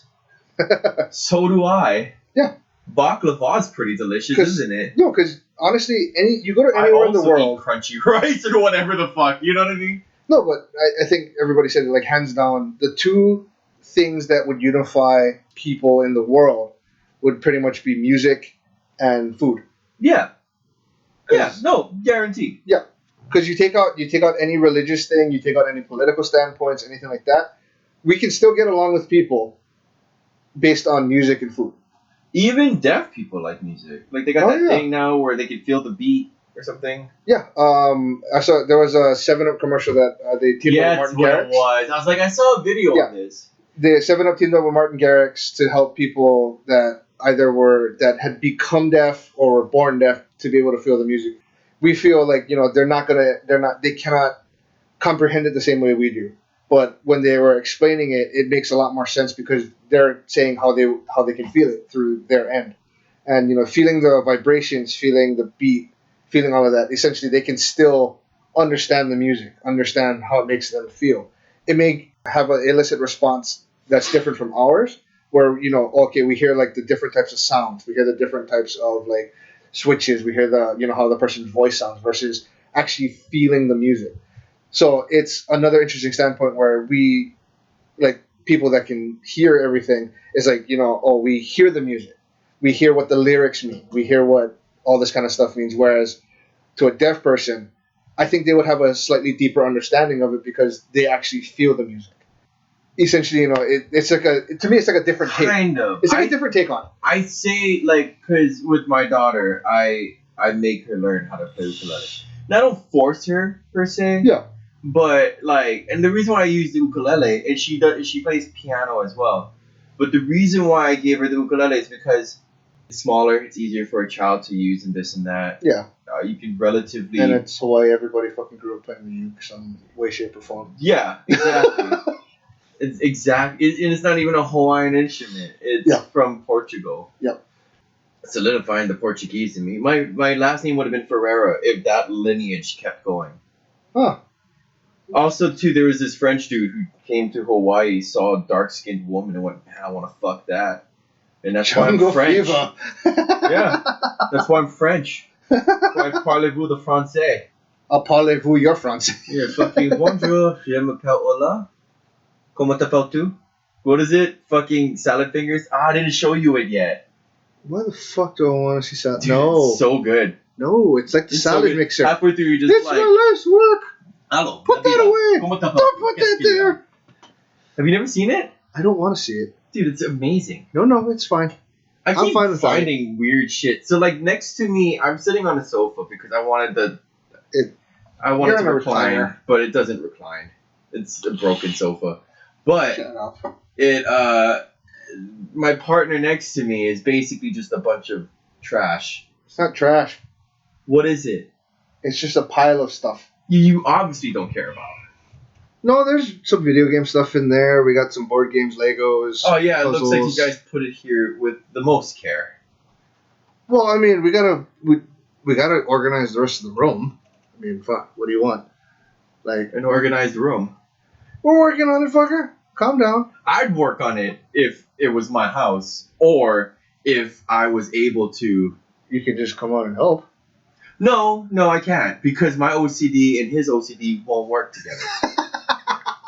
So do I. Yeah. Baklava's pretty delicious, 'Cause- isn't it? No, because honestly, you go to anywhere I in the also world. eat crunchy rice or whatever the fuck. You know what I mean? No, but I think everybody said it, like, hands down, the two things that would unify people in the world would pretty much be music and food. Yeah. Yeah. 'Cause- No, guaranteed. Because you take out any religious thing, you take out any political standpoints, anything like that, we can still get along with people based on music and food. Even deaf people like music. Like they got Oh, that yeah. thing now where they can feel the beat or something. Yeah. I saw there was a 7-Up commercial that they teamed up with Yeah, that's Martin what Garrix. it was. I was like, I saw a video Yeah. of this. The 7-Up teamed up with Martin Garrix to help people that that had become deaf or were born deaf to be able to feel the music. We feel like, you know, they cannot comprehend it the same way we do. But when they were explaining it, it makes a lot more sense because they're saying how they can feel it through their end. And, you know, feeling the vibrations, feeling the beat, feeling all of that, essentially they can still understand the music, understand how it makes them feel. It may have an illicit response that's different from ours, where, you know, okay, we hear like the different types of sounds, we hear the different types of like switches, we hear the, you know, how the person's voice sounds versus actually feeling the music. So it's another interesting standpoint where we, like, people that can hear everything is like, you know, oh, we hear the music, we hear what the lyrics mean, we hear what all this kind of stuff means, whereas to a deaf person, I think they would have a slightly deeper understanding of it because they actually feel the music. Essentially, you know, it's like to me, it's like a different take. Kind of. It's like a different take on it. I say, like, because with my daughter, I make her learn how to play ukulele. Now, I don't force her per se. Yeah. But like, and the reason why I use the ukulele, and she plays piano as well. But the reason why I gave her the ukulele is because it's smaller, it's easier for a child to use, and this and that. Yeah. You can relatively. And it's why everybody fucking grew up playing the uke some way, shape, or form. Yeah, exactly. It's exact, and it's not even a Hawaiian instrument. It's Yeah. from Portugal. Yep. Solidifying the Portuguese in me. My last name would have been Ferreira if that lineage kept going. Huh. Also, too, there was this French dude who came to Hawaii, saw a dark-skinned woman, and went, "Man, I want to fuck that." And that's why I'm Jungle French. Fever. Yeah, that's why I'm French. Why parlez-vous de français? Parlez-vous your français? Yeah, fucking bonjour, je m'appelle Ola. Comment t'appelles-tu? What is it? Fucking salad fingers? I didn't show you it yet. Why the fuck do I want to see salad? Dude, No. it's so good. No, it's like the It's so salad good. mixer. Halfway through, you're just It's like, my life's work. Hello. Put that away. ¿Cómo te va? Don't put that there. Have you never seen it? I don't want to see it. Dude, it's amazing. No, it's fine. I I'm keep fine with finding weird shit. So like next to me, I'm sitting on a sofa because I wanted to You're in a recline, recliner. but it doesn't recline. It's a broken sofa. But Shut up. my partner next to me is basically just a bunch of trash. It's not trash. What is it? It's just a pile of stuff. You obviously don't care about. No, there's some video game stuff in there. We got some board games, Legos. Oh yeah, it looks like puzzles. you guys put it here with the most care. Well, I mean, we gotta organize the rest of the room. I mean, fuck. What do you want? Like, An organized room. we're working on it, fucker. Calm down. I'd work on it if it was my house, or if I was able to. You can just come on and help. No, I can't, because my OCD and his OCD won't work together.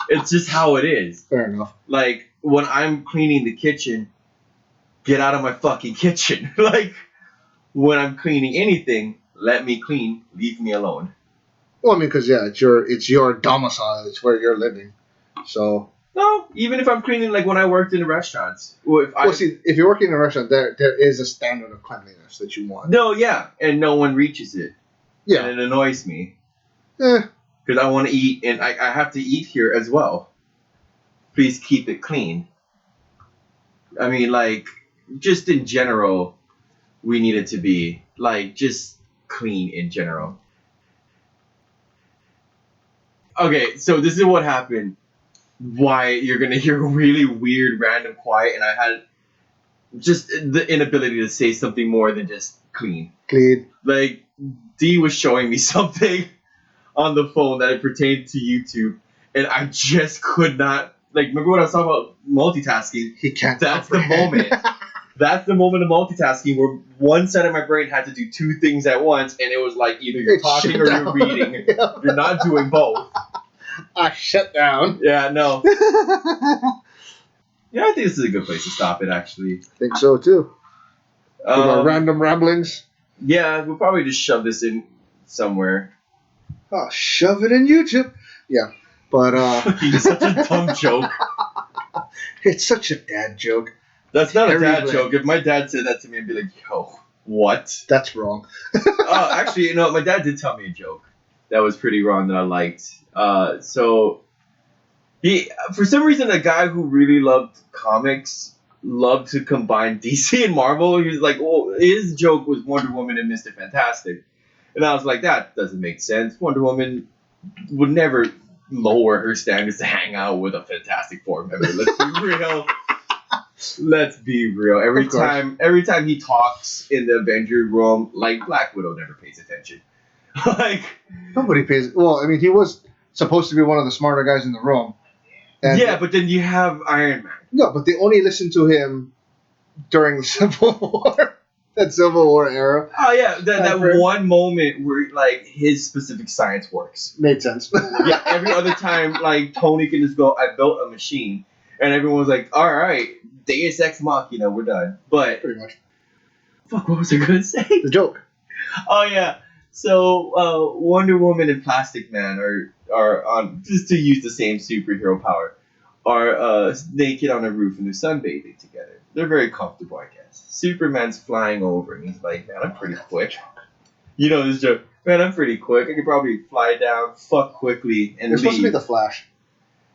It's just how it is. Fair enough. Like, when I'm cleaning the kitchen, get out of my fucking kitchen. Like, when I'm cleaning anything, let me clean, leave me alone. Well, I mean, because yeah, it's your domicile. It's where you're living. So. No, even if I'm cleaning, like when I worked in the restaurants. See, if you're working in a restaurant, there is a standard of cleanliness that you want. No, yeah, and no one reaches it. Yeah. And it annoys me. Eh. Because I want to eat, and I have to eat here as well. Please keep it clean. I mean, like, just in general, we need it to be, like, just clean in general. Okay, so this is what happened. Why you're going to hear really weird, random quiet, and I had just the inability to say something more than just clean. Clean. Like, D was showing me something on the phone that it pertained to YouTube, and I just could not. Like, remember when I was talking about multitasking? He can't. That's the comprehend. moment. That's the moment of multitasking where one side of my brain had to do two things at once, and it was like either you're It talking shut or down. you're reading. Yeah. You're not doing both. I shut down. Yeah, no. Yeah, I think this is a good place to stop it, actually. Think so too. With our Um, random ramblings. yeah, we'll probably just shove this in somewhere. Oh, shove it in YouTube. Yeah, but It's such a dumb joke. it's such a dad joke. That's not a dad Terrible. joke. If my dad said that to me, I'd be like, yo, what? That's wrong. Actually, my dad did tell me a joke that was pretty wrong that I liked. So, for some reason, a guy who really loved comics loved to combine DC and Marvel. He was like, well, his joke was Wonder Woman and Mr. Fantastic. And I was like, that doesn't make sense. Wonder Woman would never lower her standards to hang out with a Fantastic Four member. Let's be real. Let's be real. Of course. Every time he talks in the Avenger room, like Black Widow never pays attention. Like, Nobody pays. Well, I mean, he was supposed to be one of the smarter guys in the room. And yeah, but then you have Iron Man. No, but they only listened to him during the Civil War. That Civil War era. Oh yeah, that Alfred. one moment where like his specific science works. Made sense. Yeah, every other time like Tony can just go, I built a machine, and everyone's like, all right, Deus Ex Machina, we're done. But Pretty much. fuck, what was I gonna say? The joke. Oh yeah, so Wonder Woman and Plastic Man are on, just to use the same superhero power, are naked on a roof and they're sunbathing together. They're very comfortable, I guess. Superman's flying over and he's like, man, I'm pretty quick. You know this joke. Man, I'm pretty quick. I could probably fly down, fuck quickly, and It's supposed to be leave. the Flash.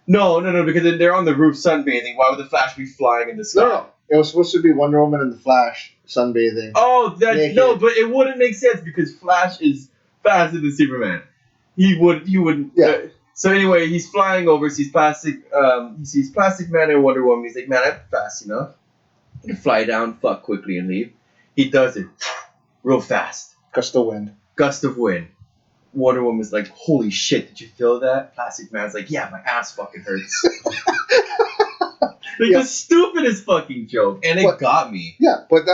No, because they're on the roof sunbathing. Why would the Flash be flying in the sky? No. It was supposed to be Wonder Woman and the Flash sunbathing. Oh, Naked. no, but it wouldn't make sense because Flash is faster than Superman. He wouldn't. Yeah. So anyway, he's flying over, sees Plastic Man and Wonder Woman. He's like, man, I'm fast enough. I can fly down, fuck quickly, and leave. He does it real fast. Gust of wind. Gust of wind. Wonder Woman's like, holy shit, did you feel that? Plastic Man's like, yeah, my ass fucking hurts. Like Yeah. the stupidest fucking joke, and it What? got me. Yeah, but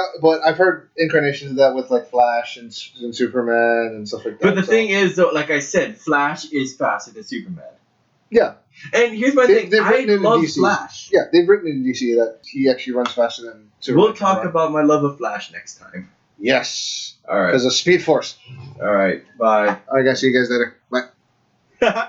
I've heard incarnations of that with like Flash and Superman and stuff like that. But the so- thing is, though, like I said, Flash is faster than Superman. Yeah. And here's my thing. They've I written it in love DC. Flash. Yeah, they've written in DC that he actually runs faster than Superman. We'll talk about my love of Flash next time. Yes, All right. because of Speed Force. All right. Bye. All right, guys. See you guys later. Bye.